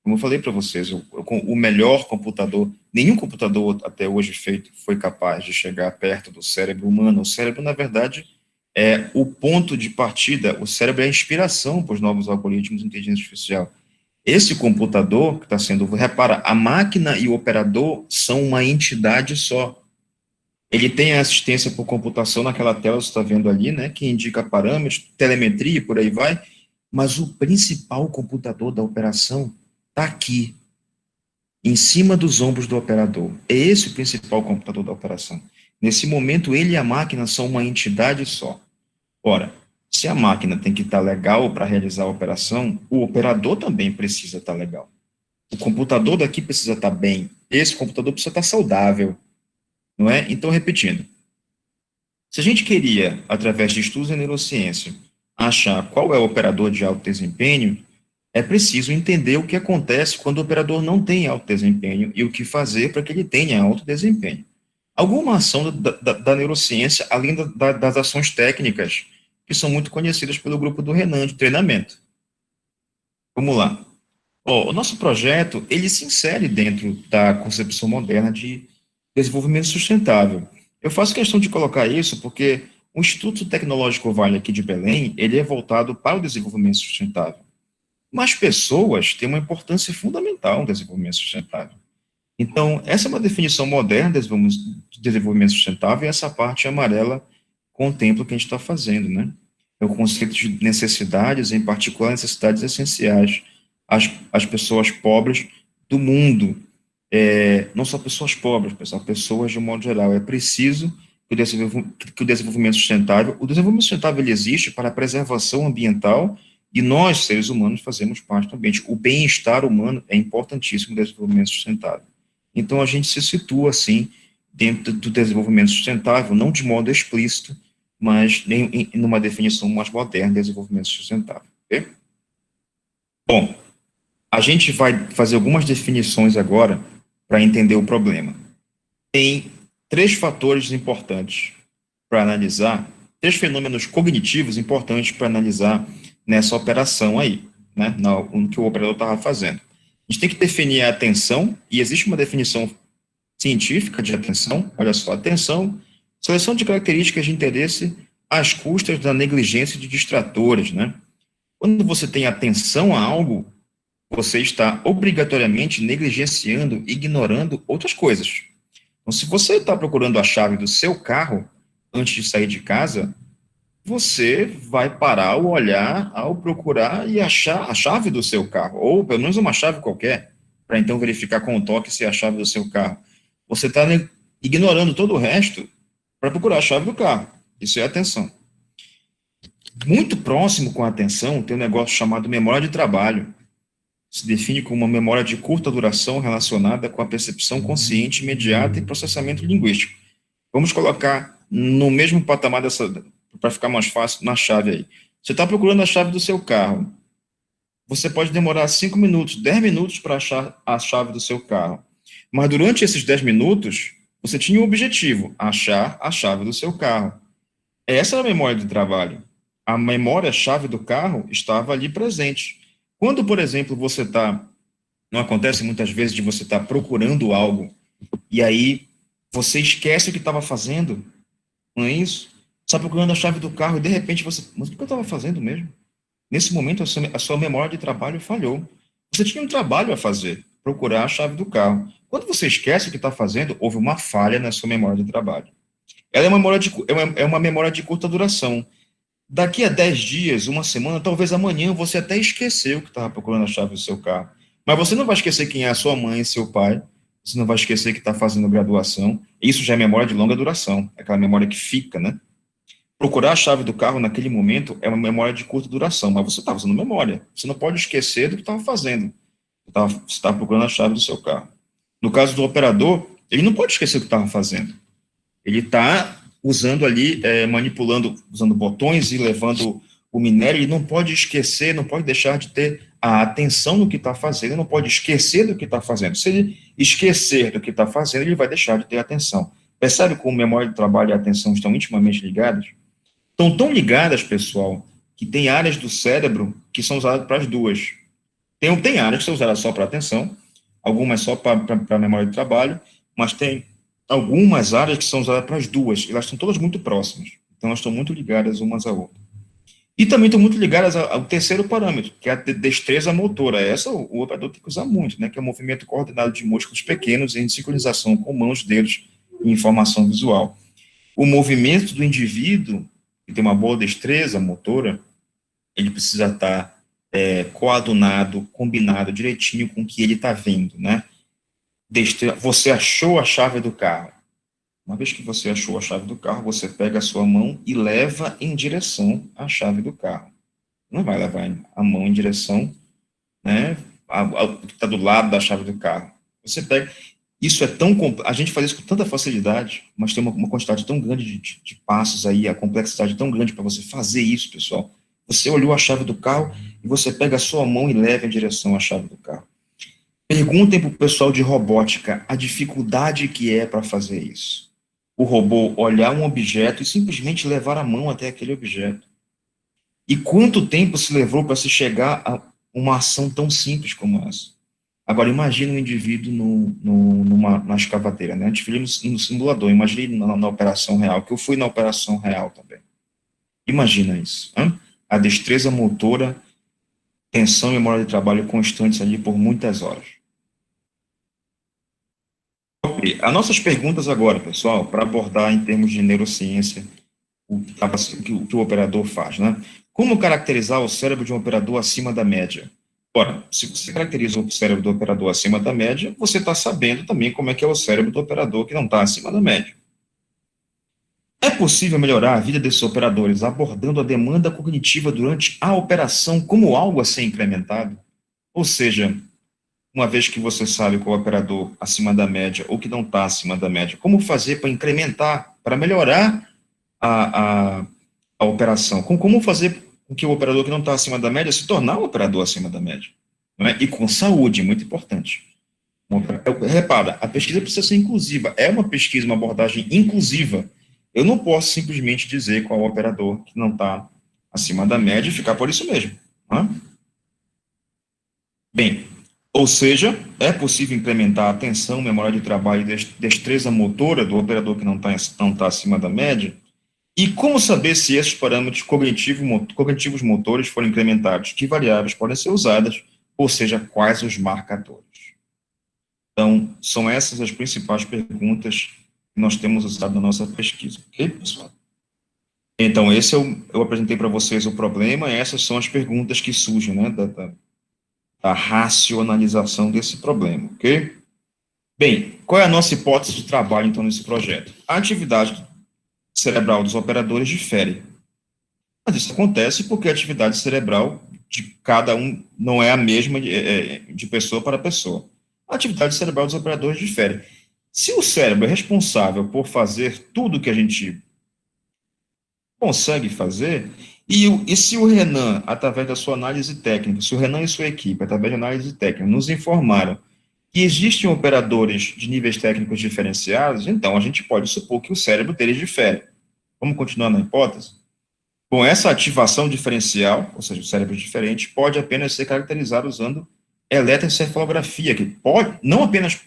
Como eu falei para vocês, o melhor computador, nenhum computador até hoje feito foi capaz de chegar perto do cérebro humano. O cérebro, na verdade, é o ponto de partida, o cérebro é a inspiração para os novos algoritmos de inteligência artificial. Esse computador que está sendo, repara, a máquina e o operador são uma entidade só. Ele tem a assistência por computação naquela tela que você está vendo ali, né, que indica parâmetros, telemetria e por aí vai, mas o principal computador da operação está aqui, em cima dos ombros do operador. É esse o principal computador da operação. Nesse momento, ele e a máquina são uma entidade só. Ora, se a máquina tem que estar legal para realizar a operação, o operador também precisa estar legal. O computador daqui precisa estar bem. Esse computador precisa estar saudável. Não é? Então, repetindo. Se a gente queria, através de estudos em neurociência, achar qual é o operador de alto desempenho, é preciso entender o que acontece quando o operador não tem alto desempenho e o que fazer para que ele tenha alto desempenho. Alguma ação da neurociência, além das ações técnicas, que são muito conhecidas pelo grupo do Renan, de treinamento. Vamos lá. O nosso projeto, ele se insere dentro da concepção moderna de desenvolvimento sustentável. Eu faço questão de colocar isso porque o Instituto Tecnológico Vale aqui de Belém, ele é voltado para o desenvolvimento sustentável. Mas pessoas têm uma importância fundamental no desenvolvimento sustentável. Então, essa é uma definição moderna de desenvolvimento sustentável e essa parte amarela contempla o que a gente está fazendo, né? É o conceito de necessidades, em particular necessidades essenciais às pessoas pobres do mundo. Não só pessoas pobres, pessoal, pessoas de um modo geral. É preciso que o desenvolvimento sustentável ele existe para a preservação ambiental e nós, seres humanos, fazemos parte do ambiente. O bem-estar humano é importantíssimo no desenvolvimento sustentável. Então, a gente se situa, assim, dentro do desenvolvimento sustentável, não de modo explícito, mas em uma definição mais moderna de desenvolvimento sustentável. Okay? Bom, a gente vai fazer algumas definições agora para entender o problema. Tem 3 fatores importantes para analisar, 3 fenômenos cognitivos importantes para analisar nessa operação aí, né, no que o operador estava fazendo. A gente tem que definir a atenção, e existe uma definição científica de atenção, olha só, atenção, seleção de características de interesse às custas da negligência de distratores, né? Quando você tem atenção a algo, você está obrigatoriamente negligenciando, ignorando outras coisas. Então, se você está procurando a chave do seu carro antes de sair de casa, você vai parar o olhar ao procurar e achar a chave do seu carro, ou pelo menos uma chave qualquer, para então verificar com o toque se é a chave do seu carro. Você está ignorando todo o resto para procurar a chave do carro. Isso é atenção. Muito próximo com a atenção tem um negócio chamado memória de trabalho. Se define como uma memória de curta duração relacionada com a percepção consciente imediata e processamento linguístico. Vamos colocar no mesmo patamar para ficar mais fácil, na chave aí. Você está procurando a chave do seu carro. Você pode demorar 5 minutos, 10 minutos para achar a chave do seu carro. Mas durante esses 10 minutos, você tinha um objetivo, achar a chave do seu carro. Essa era a memória de trabalho. A memória-chave do carro estava ali presente. Quando, por exemplo, não acontece muitas vezes de você estar procurando algo, e aí você esquece o que estava fazendo, não é isso? Você está procurando a chave do carro e de repente mas o que eu estava fazendo mesmo? Nesse momento, a sua memória de trabalho falhou. Você tinha um trabalho a fazer, procurar a chave do carro. Quando você esquece o que está fazendo, houve uma falha na sua memória de trabalho. Ela é uma memória de curta duração. Daqui a 10 dias, uma semana, talvez amanhã, você até esqueceu que estava procurando a chave do seu carro. Mas você não vai esquecer quem é a sua mãe e seu pai, você não vai esquecer que está fazendo graduação. Isso já é memória de longa duração, é aquela memória que fica, né? Procurar a chave do carro naquele momento é uma memória de curta duração, mas você está usando memória. Você não pode esquecer do que estava fazendo. Você estava procurando a chave do seu carro. No caso do operador, ele não pode esquecer o que estava fazendo. Ele está usando ali, manipulando, usando botões e levando o minério, ele não pode esquecer, não pode deixar de ter a atenção no que está fazendo, não pode esquecer do que está fazendo. Se ele esquecer do que está fazendo, ele vai deixar de ter atenção. Percebe como memória de trabalho e atenção estão intimamente ligadas? Estão tão ligadas, pessoal, que tem áreas do cérebro que são usadas para as duas. Tem áreas que são usadas só para atenção, algumas só para memória de trabalho, mas tem algumas áreas que são usadas para as duas, e elas estão todas muito próximas. Então, elas estão muito ligadas umas à outra. E também estão muito ligadas ao terceiro parâmetro, que é a destreza motora. Essa o operador tem que usar muito, né, que é o movimento coordenado de músculos pequenos em sincronização com mãos, dedos e informação visual. O movimento do indivíduo, que tem uma boa destreza motora, ele precisa estar coadunado, combinado direitinho com o que ele está vendo, né? Você achou a chave do carro. Uma vez que você achou a chave do carro, você pega a sua mão e leva em direção à chave do carro. Não vai levar a mão em direção, né, ao que está do lado da chave do carro. Você pega... Isso é tão... A gente faz isso com tanta facilidade, mas tem uma quantidade tão grande de passos aí, a complexidade tão grande para você fazer isso, pessoal. Você olhou a chave do carro e você pega a sua mão e leva em direção à chave do carro. Perguntem para o pessoal de robótica a dificuldade que é para fazer isso. O robô olhar um objeto e simplesmente levar a mão até aquele objeto. E quanto tempo se levou para se chegar a uma ação tão simples como essa? Agora, imagine um indivíduo numa escavadeira, né? A gente viu no simulador, imagine na operação real, que eu fui na operação real também. Imagina isso. Hein? A destreza motora, tensão e memória de trabalho constantes ali por muitas horas. As nossas perguntas agora, pessoal, para abordar em termos de neurociência o que o operador faz, né? Como caracterizar o cérebro de um operador acima da média? Ora, se você caracteriza o cérebro do operador acima da média, você está sabendo também como é que é o cérebro do operador que não está acima da média. É possível melhorar a vida desses operadores abordando a demanda cognitiva durante a operação como algo a ser incrementado? Ou seja, uma vez que você sabe qual é o operador acima da média ou que não está acima da média, como fazer para incrementar, para melhorar a operação? Como fazer com que o operador que não está acima da média se tornar um operador acima da média? Não é? E com saúde, muito importante. Repara, a pesquisa precisa ser inclusiva. É uma pesquisa, uma abordagem inclusiva. Eu não posso simplesmente dizer qual é o operador que não está acima da média e ficar por isso mesmo. Não é? Bem, ou seja, é possível incrementar a atenção, memória de trabalho e destreza motora do operador que não está acima da média? E como saber se esses parâmetros cognitivos motores foram incrementados? Que variáveis podem ser usadas, ou seja, quais os marcadores? Então, são essas as principais perguntas que nós temos usado na nossa pesquisa, ok, pessoal? Então, eu apresentei para vocês o problema, essas são as perguntas que surgem, né, da racionalização desse problema, ok? Bem, qual é a nossa hipótese de trabalho, então, nesse projeto? A atividade cerebral dos operadores difere. Mas isso acontece porque a atividade cerebral de cada um não é a mesma de pessoa para pessoa. A atividade cerebral dos operadores difere. Se o cérebro é responsável por fazer tudo que a gente consegue fazer, e se o Renan, através da sua análise técnica, se o Renan e sua equipe, através da análise técnica, nos informaram que existem operadores de níveis técnicos diferenciados, então a gente pode supor que o cérebro deles difere. Vamos continuar na hipótese? Bom, essa ativação diferencial, ou seja, o cérebro diferente, pode apenas ser caracterizado usando eletroencefalografia, que não apenas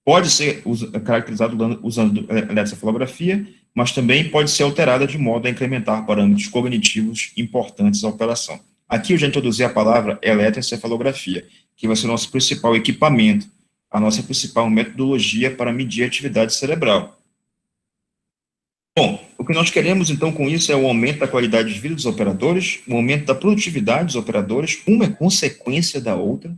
pode ser caracterizado usando eletroencefalografia, mas também pode ser alterada de modo a incrementar parâmetros cognitivos importantes à operação. Aqui eu já introduzi a palavra eletroencefalografia, que vai ser o nosso principal equipamento, a nossa principal metodologia para medir a atividade cerebral. Bom, o que nós queremos, então, com isso é o aumento da qualidade de vida dos operadores, o aumento da produtividade dos operadores, uma é consequência da outra.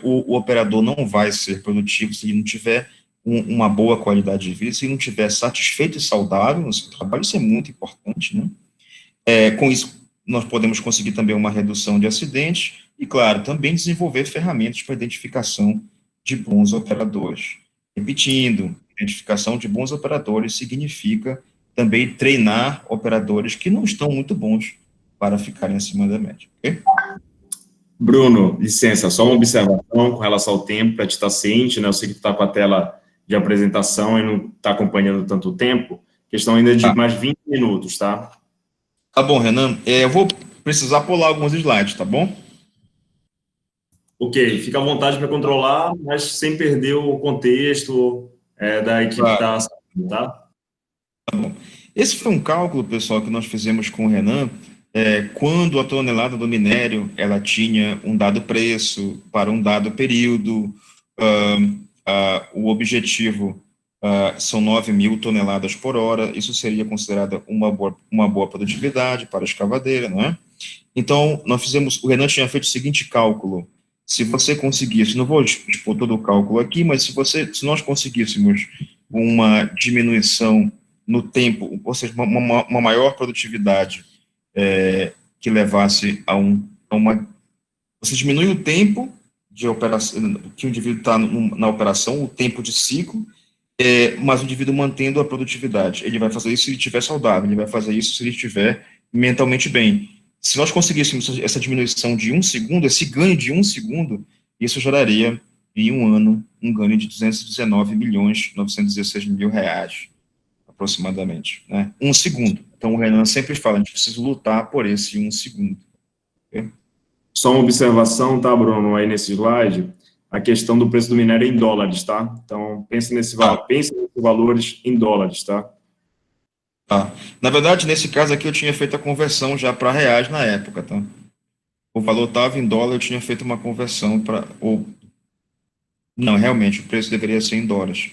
O operador não vai ser produtivo se ele não tiver uma boa qualidade de vida, se ele não estiver satisfeito e saudável no seu trabalho, isso é muito importante, né? Com isso, nós podemos conseguir também uma redução de acidentes e, claro, também desenvolver ferramentas para identificação de bons operadores. Repetindo, identificação de bons operadores significa também treinar operadores que não estão muito bons para ficarem acima da média, ok? Bruno, licença, só uma observação com relação ao tempo, para te estar ciente, né? Eu sei que tu está com a tela de apresentação e não está acompanhando tanto tempo. Questão ainda de Tá. mais 20 minutos, tá? Tá bom, Renan. Eu vou precisar pular alguns slides, tá bom? Ok, fica à vontade para controlar, mas sem perder o contexto da equipe que Claro. está assistindo, tá? Esse foi um cálculo, pessoal, que nós fizemos com o Renan, quando a tonelada do minério ela tinha um dado preço para um dado período. O objetivo são 9.000 toneladas por hora. Isso seria considerado uma boa produtividade para a escavadeira, não é? Então, o Renan tinha feito o seguinte cálculo: se você conseguisse, não vou expor todo o cálculo aqui, mas se nós conseguíssemos uma diminuição no tempo, ou seja, uma maior produtividade que levasse a uma... Você diminui o tempo de operação, que o indivíduo está na operação, o tempo de ciclo, mas o indivíduo mantendo a produtividade. Ele vai fazer isso se ele estiver saudável, ele vai fazer isso se ele estiver mentalmente bem. Se nós conseguíssemos essa diminuição de 1 segundo, esse ganho de 1 segundo, isso geraria, em um ano, um ganho de 219.916.000 reais, aproximadamente, né? 1 segundo. Então, o Renan sempre fala, a gente precisa lutar por esse 1 segundo. Okay? Só uma observação, tá, Bruno, aí nesse slide, a questão do preço do minério em dólares, tá? Então, pense nesses valores em dólares, tá? Tá. Na verdade, nesse caso aqui, eu tinha feito a conversão já para reais na época, tá? O valor estava em dólar, eu tinha feito uma conversão para... Não, realmente, o preço deveria ser em dólares.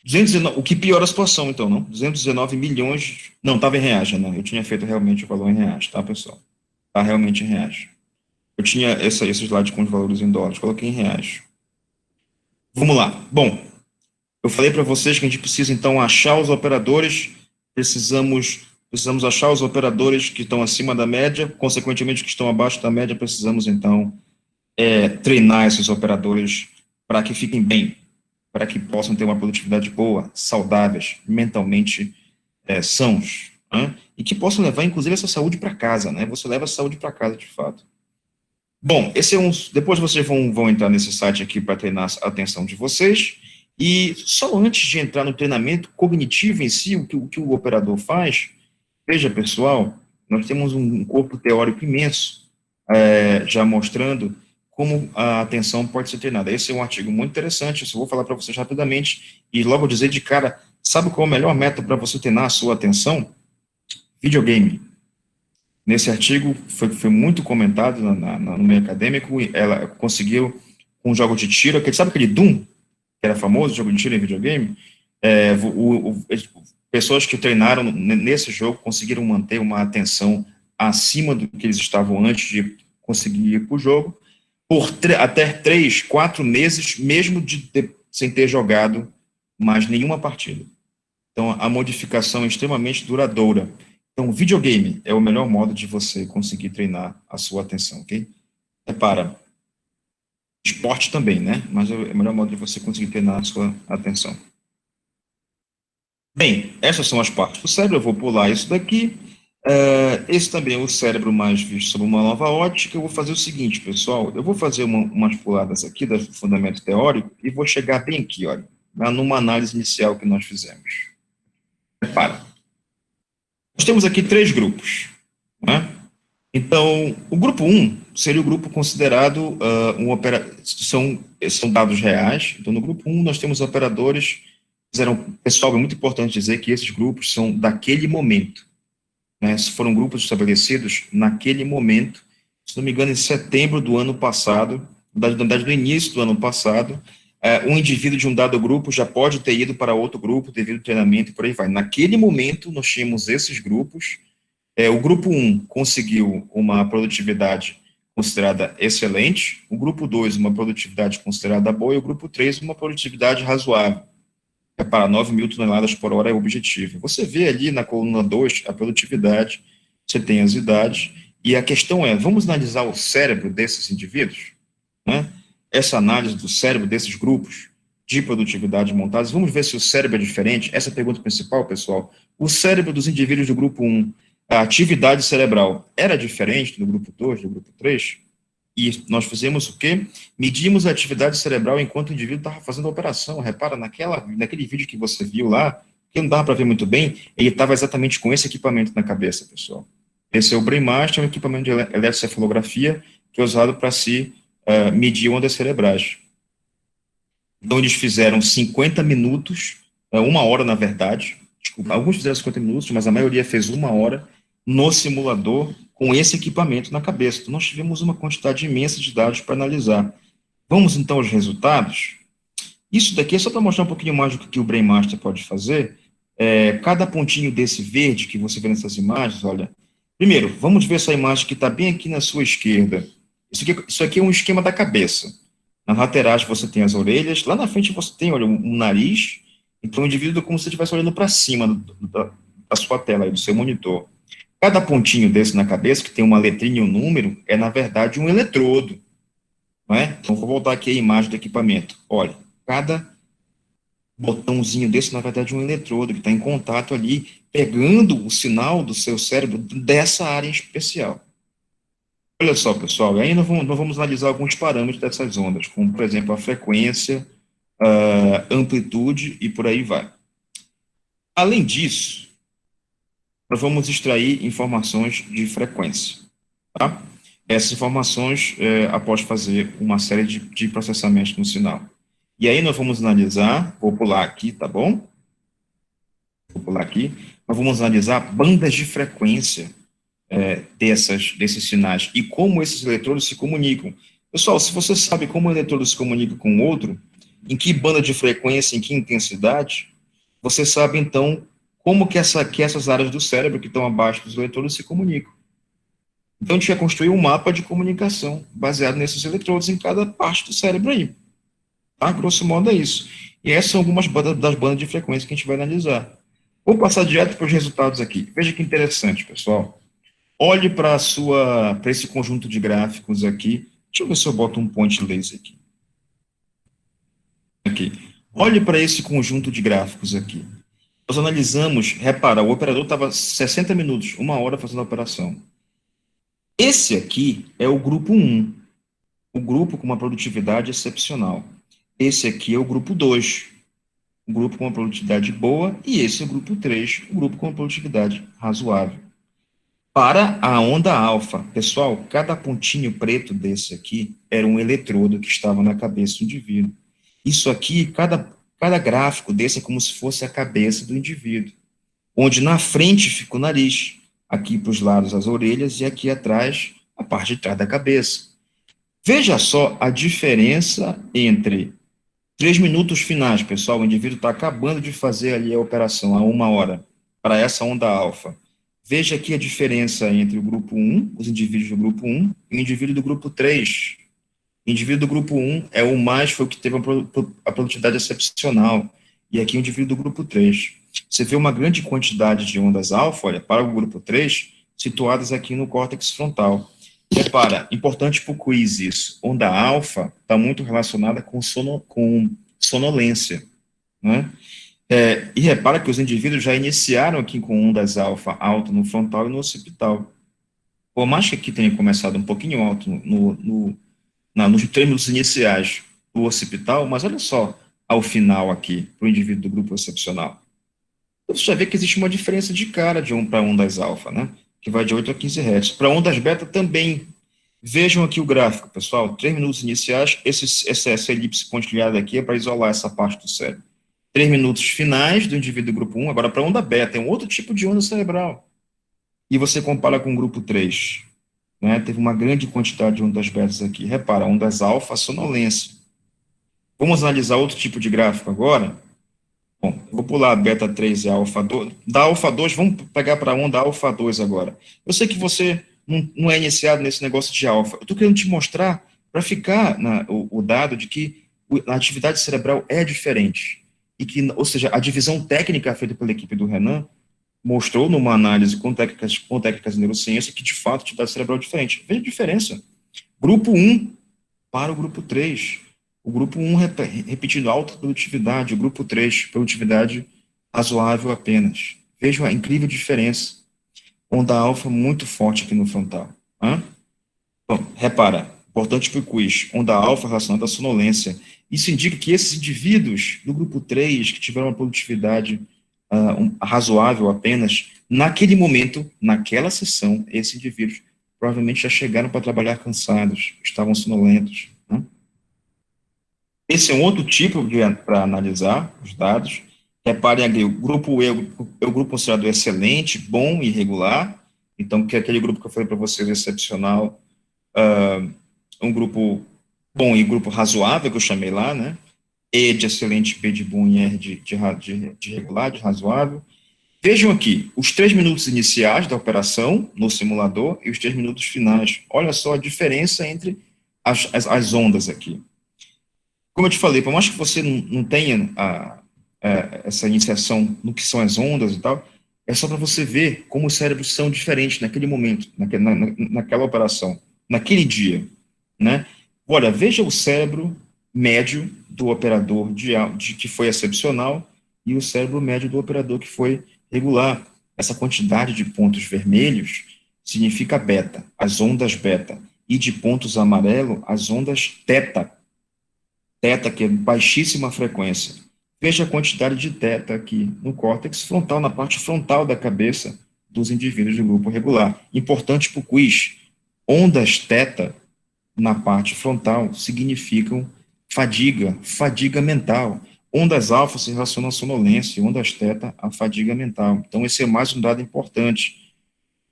219, o que piora a situação, então, não? 219 milhões... Não, estava em reais, né? Eu tinha feito realmente o valor em reais, tá, pessoal? Tá realmente em reais. Eu tinha esse slide com os valores em dólares, coloquei em reais. Vamos lá. Bom, eu falei para vocês que a gente precisa, então, achar os operadores, precisamos achar os operadores que estão acima da média, consequentemente, que estão abaixo da média, precisamos, então, treinar esses operadores para que fiquem bem, para que possam ter uma produtividade boa, saudáveis, mentalmente sãos, né? E que possam levar, inclusive, essa saúde para casa, né? Você leva a saúde para casa, de fato. Bom, depois vocês vão entrar nesse site aqui para treinar a atenção de vocês, e só antes de entrar no treinamento cognitivo em si, o que o operador faz, veja, pessoal, nós temos um corpo teórico imenso, já mostrando como a atenção pode ser treinada. Esse é um artigo muito interessante, eu só vou falar para vocês rapidamente, e logo dizer de cara, sabe qual é o melhor método para você treinar a sua atenção? Videogame. Nesse artigo, foi muito comentado no meio acadêmico, ela conseguiu, com um jogo de tiro, sabe aquele Doom, que era famoso, jogo de tiro em videogame? Pessoas que treinaram nesse jogo conseguiram manter uma atenção acima do que eles estavam antes de conseguir ir para o jogo, por até 3, 4 meses, mesmo sem ter jogado mais nenhuma partida. Então, a modificação é extremamente duradoura. Então, o videogame é o melhor modo de você conseguir treinar a sua atenção, ok? Para esporte também, né? Mas é o melhor modo de você conseguir treinar a sua atenção. Bem, essas são as partes do cérebro, eu vou pular isso daqui. Esse também é o cérebro mais visto sob uma nova ótica. Eu vou fazer o seguinte, pessoal, eu vou fazer umas puladas aqui do fundamento teórico e vou chegar bem aqui, olha, numa análise inicial que nós fizemos. Repara. Nós temos aqui 3 grupos, né? Então, o grupo 1 seria o grupo considerado são dados reais. Então, no grupo 1 nós temos operadores, pessoal, é muito importante dizer que esses grupos são daquele momento, né? Foram grupos estabelecidos naquele momento, se não me engano, em setembro do ano passado, na verdade, no início do ano passado, um indivíduo de um dado grupo já pode ter ido para outro grupo devido ao treinamento e por aí vai. Naquele momento, nós tínhamos esses grupos. O grupo 1 conseguiu uma produtividade considerada excelente, o grupo 2 uma produtividade considerada boa e o grupo 3 uma produtividade razoável. Para 9.000 toneladas por hora é o objetivo. Você vê ali na coluna 2 a produtividade, você tem as idades, e a questão é, vamos analisar o cérebro desses indivíduos, né? Essa análise do cérebro desses grupos de produtividade montados, vamos ver se o cérebro é diferente. Essa é a pergunta principal, pessoal. O cérebro dos indivíduos do grupo 1, a atividade cerebral era diferente do grupo 2, do grupo 3? E nós fizemos o quê? Medimos a atividade cerebral enquanto o indivíduo estava fazendo a operação. Repara, naquele vídeo que você viu lá, que não dava para ver muito bem, ele estava exatamente com esse equipamento na cabeça, pessoal. Esse é o BrainMaster, um equipamento de eletrocefalografia que é usado para se medir ondas cerebrais. Então, eles fizeram 50 minutos, 1 hora, na verdade. Desculpa, alguns fizeram 50 minutos, mas a maioria fez 1 hora no simulador com esse equipamento na cabeça. Então, nós tivemos uma quantidade imensa de dados para analisar. Vamos, então, aos resultados. Isso daqui é só para mostrar um pouquinho mais do que o BrainMaster pode fazer. Cada pontinho desse verde que você vê nessas imagens, olha. Primeiro, vamos ver essa imagem que está bem aqui na sua esquerda. Isso aqui é um esquema da cabeça. Nas laterais você tem as orelhas, lá na frente você tem, olha, um nariz. Então, o indivíduo é como se estivesse olhando para cima da sua tela, aí, do seu monitor. Cada pontinho desse na cabeça, que tem uma letrinha e um número, é, na verdade, um eletrodo. Não é? Então, vou voltar aqui a imagem do equipamento. Olha, cada botãozinho desse, na verdade, é um eletrodo que está em contato ali, pegando o sinal do seu cérebro dessa área em especial. Olha só, pessoal, aí nós vamos analisar alguns parâmetros dessas ondas, como, por exemplo, a frequência, a amplitude e por aí vai. Além disso, nós vamos extrair informações de frequência, tá? Essas informações, após fazer uma série de processamentos no sinal. E aí nós vamos analisar, vou pular aqui, tá bom? Vou pular aqui. Nós vamos analisar bandas de frequência desses sinais e como esses eletrodos se comunicam. Pessoal, se você sabe como o eletrodo se comunica com o outro, em que banda de frequência, em que intensidade, você sabe, então, como que essas áreas do cérebro que estão abaixo dos eletrodos se comunicam. Então, a gente vai construir um mapa de comunicação baseado nesses eletrodos em cada parte do cérebro aí. Tá? Grosso modo é isso. E essas são algumas das bandas de frequência que a gente vai analisar. Vou passar direto para os resultados aqui. Veja que interessante, pessoal. Olhe para esse conjunto de gráficos aqui. Deixa eu ver se eu boto um point laser aqui. Aqui. Olhe para esse conjunto de gráficos aqui. Nós analisamos, repara, o operador estava 60 minutos, 1 hora fazendo a operação. Esse aqui é o grupo 1, o grupo com uma produtividade excepcional. Esse aqui é o grupo 2, o grupo com uma produtividade boa, e esse é o grupo 3, o grupo com uma produtividade razoável. Para a onda alfa, pessoal, cada pontinho preto desse aqui era um eletrodo que estava na cabeça do indivíduo. Isso aqui, cada gráfico desse é como se fosse a cabeça do indivíduo, onde na frente fica o nariz, aqui para os lados as orelhas e aqui atrás a parte de trás da cabeça. Veja só a diferença entre 3 minutos finais, pessoal, o indivíduo está acabando de fazer ali a operação há 1 hora, para essa onda alfa. Veja aqui a diferença entre o grupo 1, os indivíduos do grupo 1, e o indivíduo do grupo 3. O indivíduo do grupo 1 foi o que teve a produtividade excepcional, e aqui o indivíduo do grupo 3. Você vê uma grande quantidade de ondas alfa, olha, para o grupo 3, situadas aqui no córtex frontal. Repara, importante para o quiz isso, onda alfa está muito relacionada com sonolência, né? E repara que os indivíduos já iniciaram aqui com ondas alfa alto no frontal e no occipital. Por mais que aqui tenha começado um pouquinho alto nos termos iniciais do occipital, mas olha só ao final aqui, para o indivíduo do grupo excepcional. Então, você já vê que existe uma diferença de cara para ondas alfa, né? Que vai de 8 a 15 Hz. Para ondas beta também. Vejam aqui o gráfico, pessoal. 3 minutos iniciais, essa elipse pontilhada aqui é para isolar essa parte do cérebro. 3 minutos finais do indivíduo do grupo 1, agora para onda beta, é um outro tipo de onda cerebral. E você compara com o grupo 3, né? Teve uma grande quantidade de ondas betas aqui. Repara, ondas alfa, sonolência. Vamos analisar outro tipo de gráfico agora. Bom, eu vou pular a beta 3 e a alfa 2. Da alfa 2, vamos pegar para a onda alfa 2 agora. Eu sei que você não é iniciado nesse negócio de alfa. Eu estou querendo te mostrar, para ficar o dado de que a atividade cerebral é diferente. E que, ou seja, a divisão técnica feita pela equipe do Renan mostrou numa análise com técnicas de neurociência que, de fato, a atividade cerebral é diferente. Veja a diferença. Grupo 1 para o grupo 3. O grupo 1 repetindo alta produtividade, o grupo 3, produtividade razoável apenas. Vejam a incrível diferença. Onda alfa muito forte aqui no frontal. Bom, repara, Importante para o quiz, onda alfa relacionada à sonolência. Isso indica que esses indivíduos do grupo 3, que tiveram uma produtividade razoável apenas, naquele momento, naquela sessão, esses indivíduos provavelmente já chegaram para trabalhar cansados, estavam sonolentos. Né? Esse é um outro tipo para analisar os dados. Reparem aqui, o grupo E é o grupo considerado excelente, bom e regular. Então, que é aquele grupo que eu falei para vocês, excepcional, um grupo bom e grupo razoável, que eu chamei lá, né? E de excelente, B de bom e R de regular, de razoável. Vejam aqui, os 3 minutos iniciais da operação no simulador e os 3 minutos finais. Olha só a diferença entre as ondas aqui. Como eu te falei, por mais que você não tenha essa iniciação no que são as ondas e tal, é só para você ver como os cérebros são diferentes naquele momento, naquela operação, naquele dia, né? Olha, veja o cérebro médio do operador que foi excepcional e o cérebro médio do operador que foi regular. Essa quantidade de pontos vermelhos significa beta, as ondas beta, e de pontos amarelo, as ondas teta. Teta, que é baixíssima frequência. Veja a quantidade de teta aqui no córtex frontal, na parte frontal da cabeça dos indivíduos do grupo regular. Importante para o quiz, ondas teta na parte frontal significam fadiga mental. Ondas alfa se relacionam à sonolência, ondas teta à fadiga mental. Então, esse é mais um dado importante.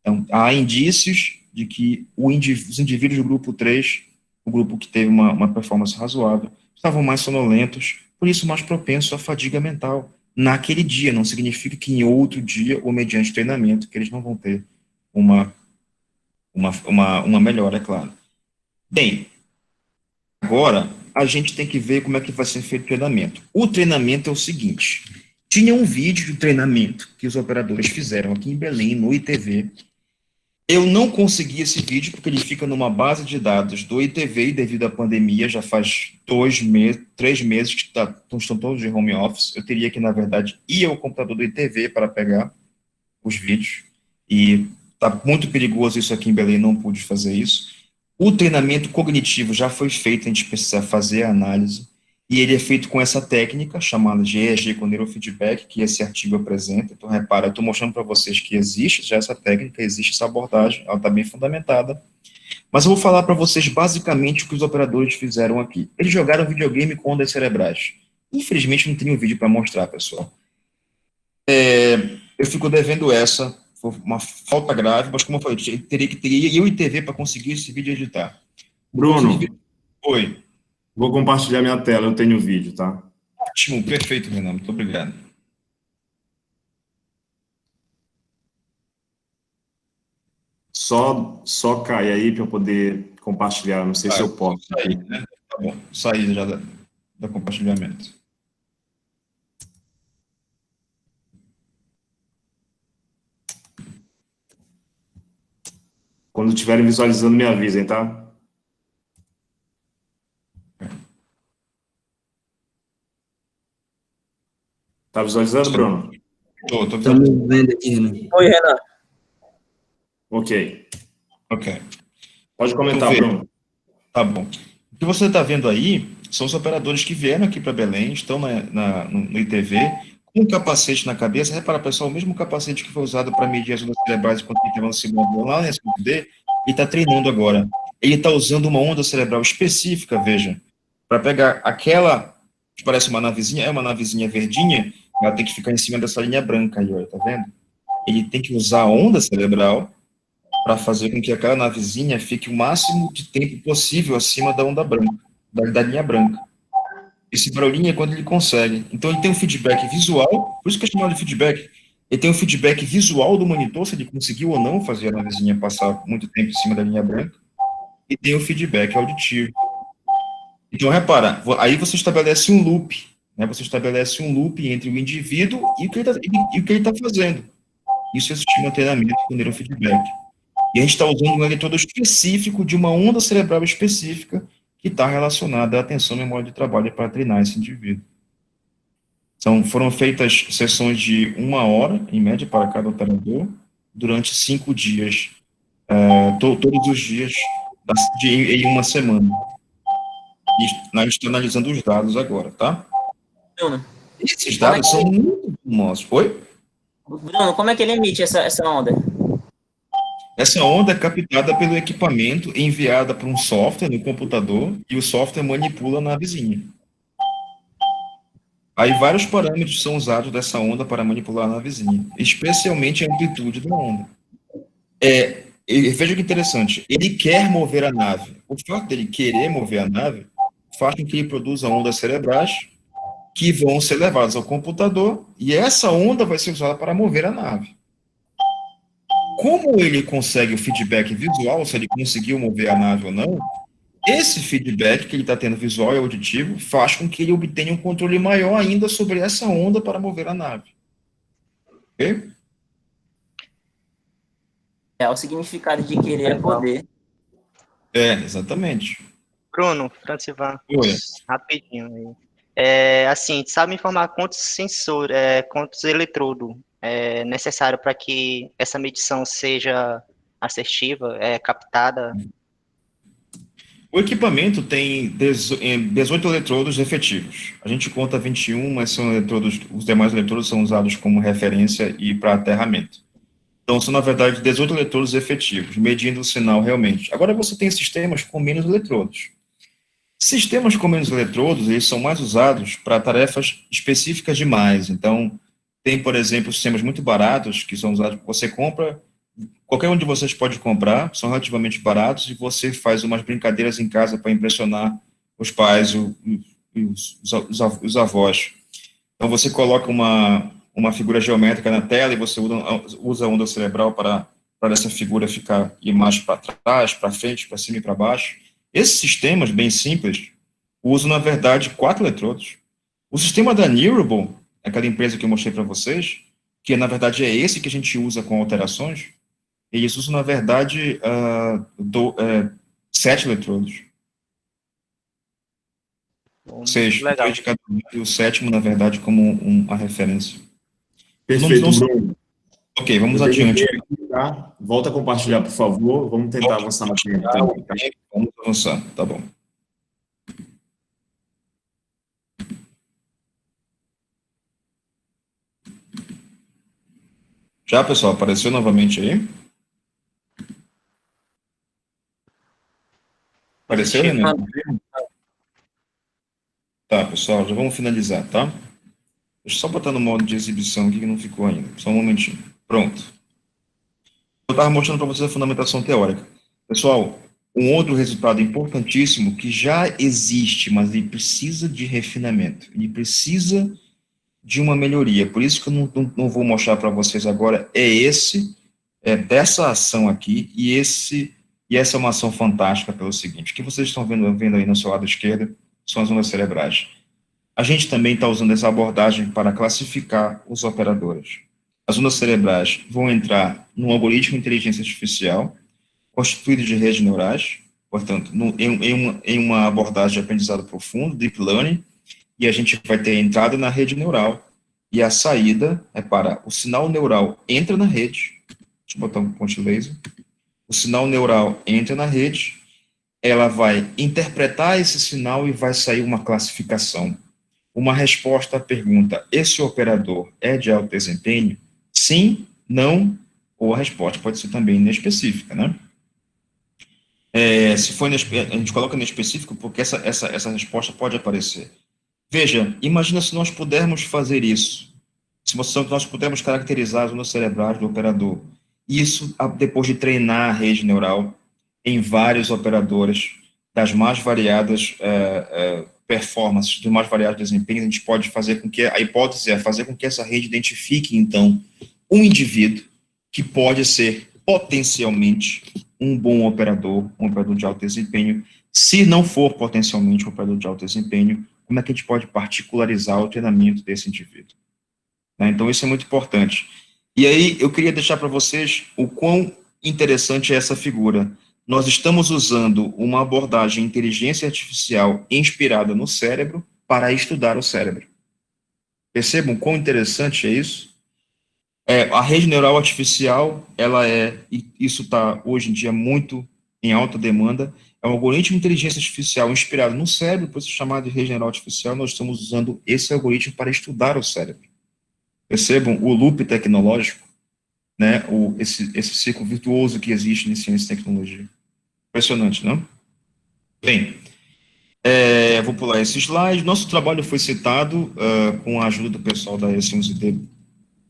Então, há indícios de que os indivíduos do grupo 3, o grupo que teve uma performance razoável, estavam mais sonolentos, por isso mais propensos à fadiga mental. Naquele dia, não significa que em outro dia, ou mediante treinamento, que eles não vão ter uma melhora, é claro. Bem, agora a gente tem que ver como é que vai ser feito o treinamento. O treinamento é o seguinte, tinha um vídeo de treinamento que os operadores fizeram aqui em Belém, no ITV. Eu não consegui esse vídeo porque ele fica numa base de dados do ITV e devido à pandemia, já faz 3 meses que estão todos de home office. Eu teria que, na verdade, ir ao computador do ITV para pegar os vídeos. E está muito perigoso isso aqui em Belém, não pude fazer isso. O treinamento cognitivo já foi feito, a gente precisa fazer a análise. E ele é feito com essa técnica chamada de EEG com neurofeedback, que esse artigo apresenta. Então, repara, eu estou mostrando para vocês que existe já essa técnica, existe essa abordagem, ela está bem fundamentada. Mas eu vou falar para vocês basicamente o que os operadores fizeram aqui. Eles jogaram videogame com ondas cerebrais. Infelizmente, não tenho vídeo para mostrar, pessoal. Eu fico devendo essa, foi uma falta grave, mas como eu falei, teria que ter eu e TV para conseguir esse vídeo editar. Bruno, Oi. Vou compartilhar minha tela, eu tenho o vídeo, tá? Ótimo, perfeito, Renan, muito obrigado. Só cai aí para eu poder compartilhar, não sei se eu posso. Saí, né? Tá bom, saí já do compartilhamento. Quando estiverem visualizando, me avisem, tá? Tá visualizando, Bruno? Tô Estamos vendo aqui, Renan. Oi, Renan. Ok. Ok. Pode comentar, Bruno. Tá bom. O que você está vendo aí são os operadores que vieram aqui para Belém, estão no ITV, com um capacete na cabeça. Repara, pessoal, o mesmo capacete que foi usado para medir as ondas cerebrais enquanto ele estava no simulador lá na SPD, ele está treinando agora. Ele está usando uma onda cerebral específica, veja, para pegar aquela que parece uma navezinha, é uma navezinha verdinha, ela tem que ficar em cima dessa linha branca aí, olha, tá vendo? Ele tem que usar a onda cerebral para fazer com que aquela navezinha fique o máximo de tempo possível acima da onda branca, da linha branca. Esse barulhinho é quando ele consegue. Então, ele tem um feedback visual, por isso que é chamado de feedback. Ele tem um feedback visual do monitor, se ele conseguiu ou não fazer a navezinha passar muito tempo em cima da linha branca, e tem o feedback auditivo. Então, repara, aí você estabelece um loop, né? Você estabelece um loop entre o indivíduo e o que ele está fazendo. Isso se chama treinamento com neurofeedback. E a gente está usando um eletrodo específico de uma onda cerebral específica que está relacionada à atenção e memória de trabalho para treinar esse indivíduo. Foram feitas sessões de 1 hora, em média, para cada operador, durante 5 dias, todos os dias em uma semana. E a gente está analisando os dados agora, tá? Bruno, Esses como é dados são que, muito famosos. Oi? Bruno, como é que ele emite essa onda? Essa onda é captada pelo equipamento, enviada para um software no computador, e o software manipula na vizinha. Aí vários parâmetros são usados dessa onda para manipular na vizinha, especialmente a amplitude da onda. Veja que interessante, ele quer mover a nave. O fato dele querer mover a nave faz com que ele produza ondas cerebrais que vão ser levadas ao computador, e essa onda vai ser usada para mover a nave. Como ele consegue o feedback visual, se ele conseguiu mover a nave ou não, esse feedback que ele está tendo visual e auditivo faz com que ele obtenha um controle maior ainda sobre essa onda para mover a nave. Ok? O significado de querer é poder. Exatamente. Bruno, Francivan, Oi. rapidinho aí. Assim, sabe informar quantos sensores, quantos eletrodos é necessário para que essa medição seja assertiva, captada? O equipamento tem 18 eletrodos efetivos. A gente conta 21, mas são eletrodos, os demais eletrodos são usados como referência e para aterramento. Então, são, na verdade, 18 eletrodos efetivos, medindo o sinal realmente. Agora, você tem sistemas com menos eletrodos. Sistemas com menos eletrodos, eles são mais usados para tarefas específicas demais. Então, tem, por exemplo, sistemas muito baratos que são usados, você compra, qualquer um de vocês pode comprar, são relativamente baratos, e você faz umas brincadeiras em casa para impressionar os pais e os avós. Então, você coloca uma figura geométrica na tela e você usa a onda cerebral para essa figura ficar ir mais para trás, para frente, para cima e para baixo. Esses sistemas, bem simples, usam, na verdade, 4 eletrodos. O sistema da Neurable, aquela empresa que eu mostrei para vocês, que na verdade é esse que a gente usa com alterações, eles usam, na verdade, 7 eletrodos. Ou seja, Legal. 2 de cada um, e o sétimo, na verdade, como uma referência. Perfeito, Bruno. Ok, vamos Eu tenho adiante. que ir aqui, tá? Volta a compartilhar, por favor. Vamos tentar avançar no tempo também, tá? Vamos avançar, tá bom. Já, pessoal, apareceu novamente aí? Apareceu, Renan? Tá, pessoal, já vamos finalizar, tá? Deixa eu só botar no modo de exibição aqui que não ficou ainda. Só um momentinho. Pronto. Eu estava mostrando para vocês a fundamentação teórica. Pessoal, um outro resultado importantíssimo que já existe, mas ele precisa de refinamento. Ele precisa de uma melhoria. Por isso que eu não vou mostrar para vocês agora. Dessa ação aqui, e essa é uma ação fantástica pelo seguinte. O que vocês estão vendo aí no seu lado esquerdo são as ondas cerebrais. A gente também está usando essa abordagem para classificar os operadores. As ondas cerebrais vão entrar num algoritmo de inteligência artificial, constituído de redes neurais, portanto, em uma abordagem de aprendizado profundo, deep learning, e a gente vai ter a entrada na rede neural, e a saída é para o sinal neural entra na rede, deixa eu botar um ponte laser, o sinal neural entra na rede, ela vai interpretar esse sinal e vai sair uma classificação. Uma resposta à pergunta, esse operador é de alto desempenho? Sim, não, ou a resposta pode ser também inespecífica, né? Se for a gente coloca inespecífico porque essa resposta pode aparecer. Veja, imagina se nós pudermos fazer isso, se nós pudermos caracterizar as ondas cerebrais do operador, isso depois de treinar a rede neural em vários operadores das mais variadas performances, dos mais variados desempenhos, a gente pode fazer com que, a hipótese é fazer com que essa rede identifique, então, um indivíduo que pode ser potencialmente um bom operador, um operador de alto desempenho. Se não for potencialmente um operador de alto desempenho, como é que a gente pode particularizar o treinamento desse indivíduo? Então, isso é muito importante. E aí, eu queria deixar para vocês o quão interessante é essa figura. Nós estamos usando uma abordagem de inteligência artificial inspirada no cérebro para estudar o cérebro. Percebam quão interessante é isso? A rede neural artificial, isso está, hoje em dia, muito em alta demanda, é um algoritmo de inteligência artificial inspirado no cérebro, por isso chamado de rede neural artificial. Nós estamos usando esse algoritmo para estudar o cérebro. Percebam o loop tecnológico, né, esse ciclo virtuoso que existe em ciência e tecnologia. Impressionante, não? Bem, vou pular esse slide. Nosso trabalho foi citado com a ajuda do pessoal da S11D,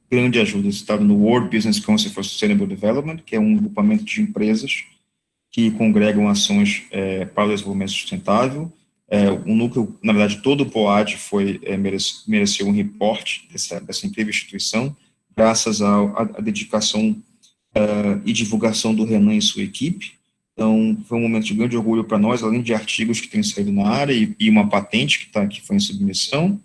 grande ajuda, citado no World Business Council for Sustainable Development, que é um grupamento de empresas que congregam ações para o desenvolvimento sustentável. O núcleo, na verdade, todo o POAD mereceu um reporte dessa incrível instituição, graças à dedicação e divulgação do Renan e sua equipe. Então, foi um momento de grande orgulho para nós, além de artigos que têm saído na área e uma patente que foi em submissão.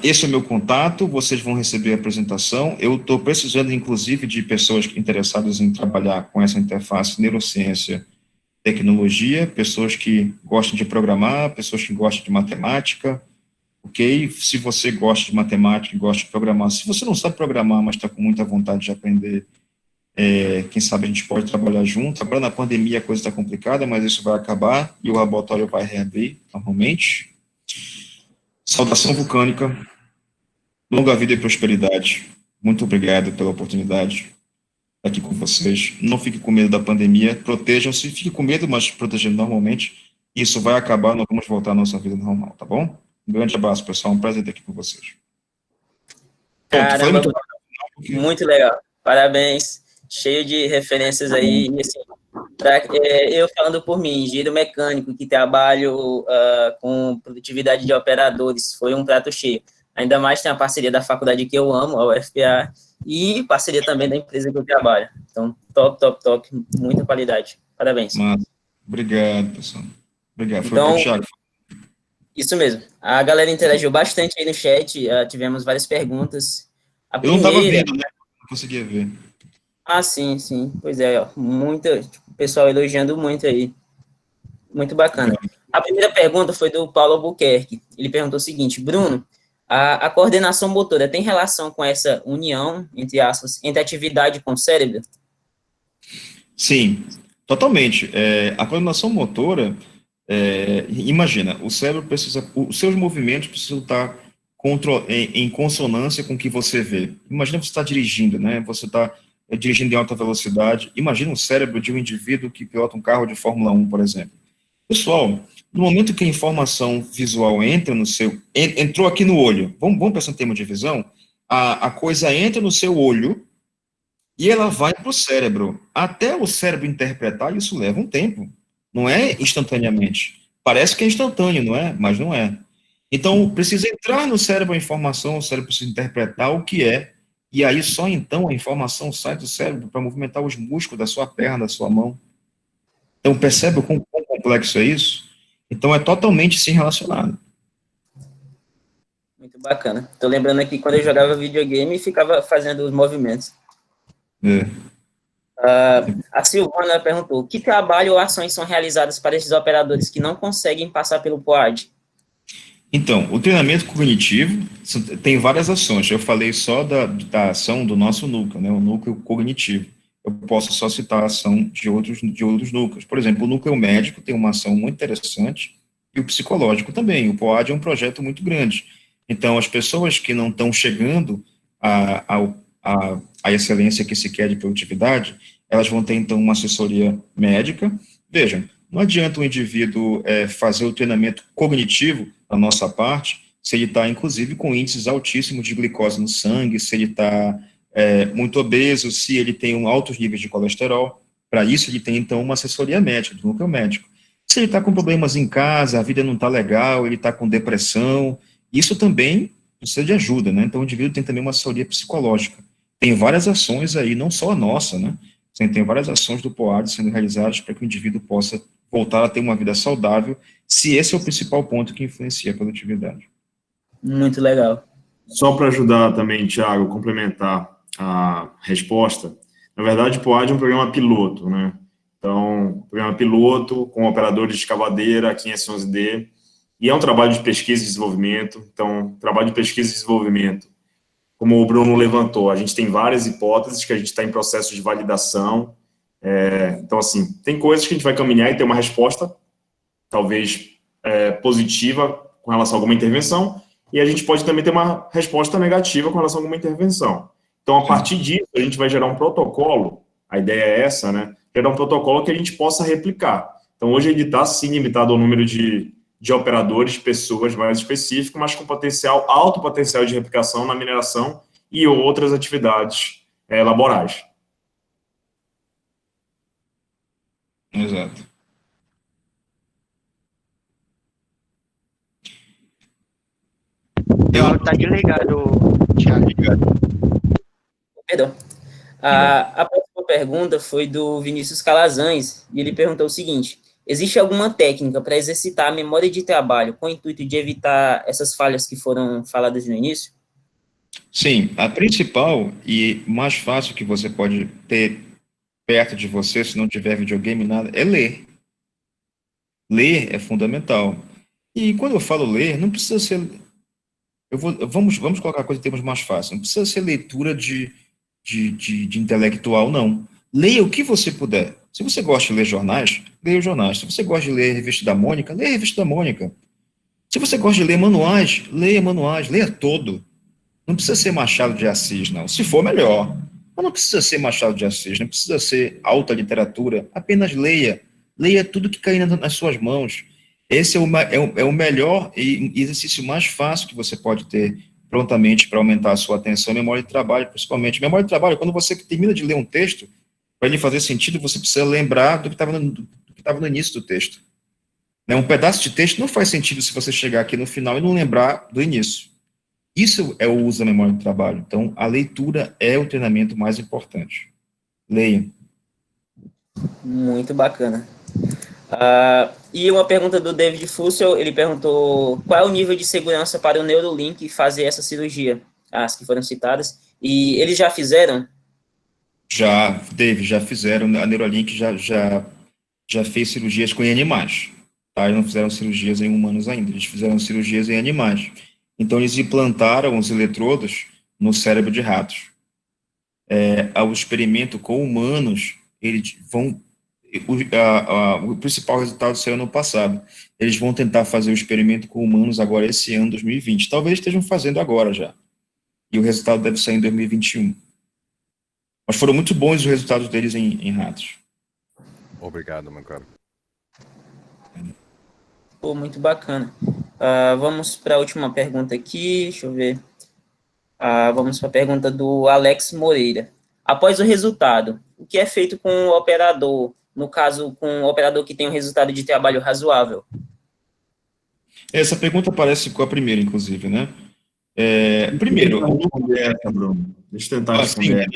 Esse é o meu contato, vocês vão receber a apresentação. Eu estou precisando, inclusive, de pessoas interessadas em trabalhar com essa interface neurociência, tecnologia, pessoas que gostam de programar, pessoas que gostam de matemática, ok? Se você gosta de matemática e gosta de programar, se você não sabe programar, mas está com muita vontade de aprender, quem sabe a gente pode trabalhar junto. Agora na pandemia a coisa está complicada, mas isso vai acabar e o laboratório vai reabrir normalmente. Saudação vulcânica, longa vida e prosperidade. Muito obrigado pela oportunidade de estar aqui com vocês. Não fique com medo da pandemia, protejam-se, fique com medo, mas protegendo normalmente. Isso vai acabar, nós vamos voltar à nossa vida normal, tá bom? Um grande abraço, pessoal, um prazer estar aqui com vocês. Caramba, muito legal, parabéns, cheio de referências aí, e assim, eu falando por mim, engenheiro mecânico, que trabalho com produtividade de operadores, foi um prato cheio. Ainda mais tem a parceria da faculdade que eu amo, a UFPA, e parceria também da empresa que eu trabalho. Então, top, muita qualidade. Parabéns. Massa. Obrigado, pessoal. Obrigado. Foi Então, o Thiago. Isso mesmo. A galera interagiu bastante aí no chat, tivemos várias perguntas. A Eu não estava primeira... vendo, né? Não conseguia ver. sim. Pois é, ó, o pessoal elogiando muito aí. Muito bacana. A primeira pergunta foi do Paulo Albuquerque. Ele perguntou o seguinte: Bruno, a coordenação motora tem relação com essa união, entre aspas, entre atividade com o cérebro? Sim, totalmente. A coordenação motora, imagina, o cérebro precisa, os seus movimentos precisam estar em consonância com o que você vê. Imagina você está dirigindo, né? Você está dirigindo em alta velocidade. Imagina o cérebro de um indivíduo que pilota um carro de Fórmula 1, por exemplo. Pessoal, no momento que a informação visual entra no seu... Entrou aqui no olho, vamos pensar em termos de visão? A coisa entra no seu olho e ela vai para o cérebro. Até o cérebro interpretar, isso leva um tempo. Não é instantaneamente. Parece que é instantâneo, não é? Mas não é. Então, precisa entrar no cérebro a informação, o cérebro precisa interpretar o que é, e aí só então a informação sai do cérebro para movimentar os músculos da sua perna, da sua mão. Então, percebe o quão complexo é isso? Então, é totalmente sim relacionado. Muito bacana. Estou lembrando aqui, quando eu jogava videogame, ficava fazendo os movimentos. A Silvana perguntou: que trabalho ou ações são realizadas para esses operadores que não conseguem passar pelo POAD? Então, o treinamento cognitivo tem várias ações. Eu falei só da ação do nosso núcleo, né, o núcleo cognitivo. Eu posso só citar a ação de outros núcleos. Por exemplo, o núcleo médico tem uma ação muito interessante, e o psicológico também. O POAD é um projeto muito grande. Então, as pessoas que não estão chegando à excelência que se quer de produtividade, elas vão ter, então, uma assessoria médica. Vejam, não adianta o indivíduo fazer o treinamento cognitivo da nossa parte, se ele está, inclusive, com índices altíssimos de glicose no sangue, se ele está muito obeso, se ele tem altos níveis de colesterol. Para isso, ele tem, então, uma assessoria médica, do núcleo médico. Se ele está com problemas em casa, a vida não está legal, ele está com depressão, isso também precisa de ajuda, né? Então, o indivíduo tem também uma assessoria psicológica. Tem várias ações aí, não só a nossa, né? Tem várias ações do POAD sendo realizadas para que o indivíduo possa voltar a ter uma vida saudável, se esse é o principal ponto que influencia a produtividade. Muito legal. Só para ajudar também, Thiago, complementar a resposta, na verdade, o POAD é um programa piloto, né? Então, programa piloto com operadores de escavadeira aqui em S11D, e é um trabalho de pesquisa e desenvolvimento. Então, trabalho de pesquisa e desenvolvimento, como o Bruno levantou, a gente tem várias hipóteses que a gente está em processo de validação, Então, assim, tem coisas que a gente vai caminhar e ter uma resposta, talvez positiva com relação a alguma intervenção, e a gente pode também ter uma resposta negativa com relação a alguma intervenção. Então, a partir disso, a gente vai gerar um protocolo, a ideia é essa, né? Gerar um protocolo que a gente possa replicar. Então, hoje ele está, sim, limitado ao número de operadores, pessoas mais específico, mas com potencial, alto potencial de replicação na mineração e outras atividades laborais. Exato. Meu áudio tá desligado, Thiago. Perdão. A próxima pergunta foi do Vinícius Calazans, e ele perguntou o seguinte: existe alguma técnica para exercitar a memória de trabalho com o intuito de evitar essas falhas que foram faladas no início? Sim, a principal e mais fácil que você pode ter perto de você, se não tiver videogame, nada, é ler. Ler é fundamental. E quando eu falo ler, não precisa ser. Vamos colocar a coisa em termos mais fáceis. Não precisa ser leitura de intelectual, não. Leia o que você puder. Se você gosta de ler jornais, leia os jornais. Se você gosta de ler a revista da Mônica, leia a revista da Mônica. Se você gosta de ler manuais, leia todo. Não precisa ser Machado de Assis, não. Se for, melhor. Mas não precisa ser Machado de Assis, não precisa ser alta literatura. Apenas leia. Leia tudo que cair nas suas mãos. Esse é o melhor e exercício mais fácil que você pode ter prontamente para aumentar a sua atenção e memória de trabalho, principalmente. Memória de trabalho, quando você termina de ler um texto, para ele fazer sentido, você precisa lembrar do que estava no início do texto. Né? Um pedaço de texto não faz sentido se você chegar aqui no final e não lembrar do início. Isso é o uso da memória do trabalho. Então, a leitura é o treinamento mais importante. Leia. Muito bacana. E uma pergunta do David Fussell, ele perguntou qual é o nível de segurança para o Neuralink fazer essa cirurgia, as que foram citadas, e eles já fizeram? Já fizeram, a Neuralink já fez cirurgias com animais, tá? Eles não fizeram cirurgias em humanos ainda, eles fizeram cirurgias em animais. Então, eles implantaram os eletrodos no cérebro de ratos. Ao experimento com humanos, eles vão... O principal resultado saiu no passado. Eles vão tentar fazer o experimento com humanos agora esse ano, 2020. Talvez estejam fazendo agora já. E o resultado deve sair em 2021. Mas foram muito bons os resultados deles em ratos. Obrigado, meu caro. Pô, muito bacana. Vamos para a última pergunta aqui, deixa eu ver. Vamos para a pergunta do Alex Moreira. Após o resultado, o que é feito com o operador? No caso, com o operador que tem um resultado de trabalho razoável? Essa pergunta parece com a primeira, inclusive, né? Primeiro... Bruno. Deixa eu tentar responder.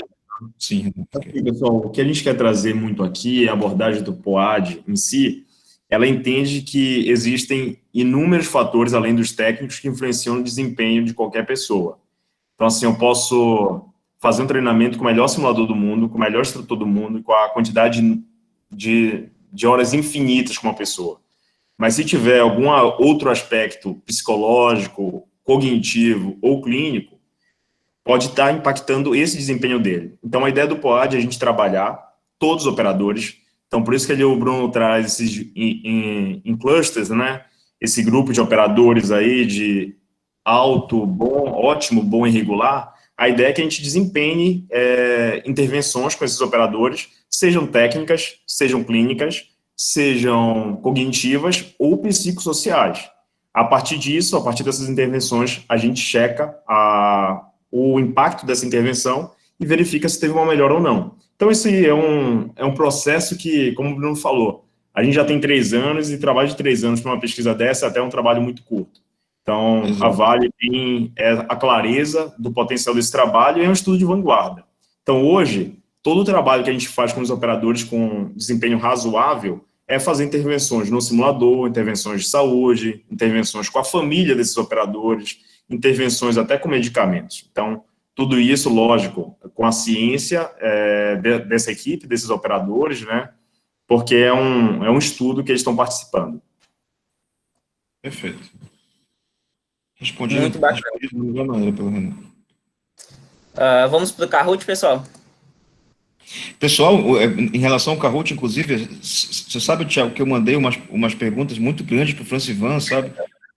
Sim. Okay. Pessoal, o que a gente quer trazer muito aqui, a abordagem do POAD em si, ela entende que existem inúmeros fatores, além dos técnicos, que influenciam no desempenho de qualquer pessoa. Então, assim, eu posso fazer um treinamento com o melhor simulador do mundo, com o melhor instrutor do mundo, com a quantidade de horas infinitas com uma pessoa. Mas se tiver algum outro aspecto psicológico, cognitivo ou clínico, pode estar impactando esse desempenho dele. Então, a ideia do POAD é a gente trabalhar todos os operadores. Então, por isso que o Bruno traz esses em clusters, né? Esse grupo de operadores aí de alto, bom, ótimo, bom e regular. A ideia é que a gente desempenhe intervenções com esses operadores, sejam técnicas, sejam clínicas, sejam cognitivas ou psicossociais. A partir disso, a partir dessas intervenções, a gente checa o impacto dessa intervenção e verifica se teve uma melhora ou não. Então, esse é um processo que, como o Bruno falou, a gente já tem 3 anos e trabalho de 3 anos para uma pesquisa dessa é até um trabalho muito curto. Então, a Vale tem a clareza do potencial desse trabalho e é um estudo de vanguarda. Então, hoje, todo o trabalho que a gente faz com os operadores com desempenho razoável é fazer intervenções no simulador, intervenções de saúde, intervenções com a família desses operadores, intervenções até com medicamentos. Então, tudo isso, lógico, com a ciência dessa equipe, desses operadores, né? Porque é um estudo que eles estão participando. Perfeito. Respondi Muito bacana. de uma maneira pelo Renan. Vamos para o Kahoot, pessoal? Pessoal, em relação ao Kahoot, inclusive, você sabe, Thiago, que eu mandei umas perguntas muito grandes para o Francivan, sabe?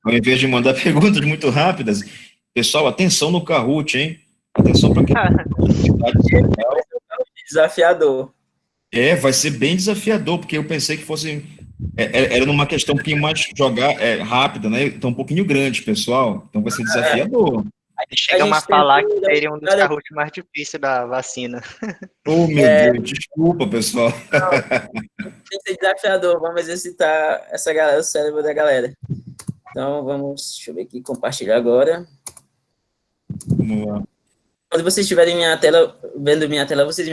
Ao invés de mandar perguntas muito rápidas. Pessoal, atenção no Kahoot, hein? Atenção para quem Desafiador. vai ser bem desafiador, porque eu pensei que fosse... Era numa questão um pouquinho mais rápida, né? Então, um pouquinho grande, pessoal. Então, vai ser desafiador. Chegam a falar que seria um dos Kahoot mais difíceis da vacina. Oh, meu Deus, desculpa, pessoal. Tem que ser desafiador, vamos exercitar essa galera, o cérebro da galera. Então, deixa eu ver aqui, compartilhar agora. Vamos lá. Quando vocês estiverem vendo minha tela, vocês me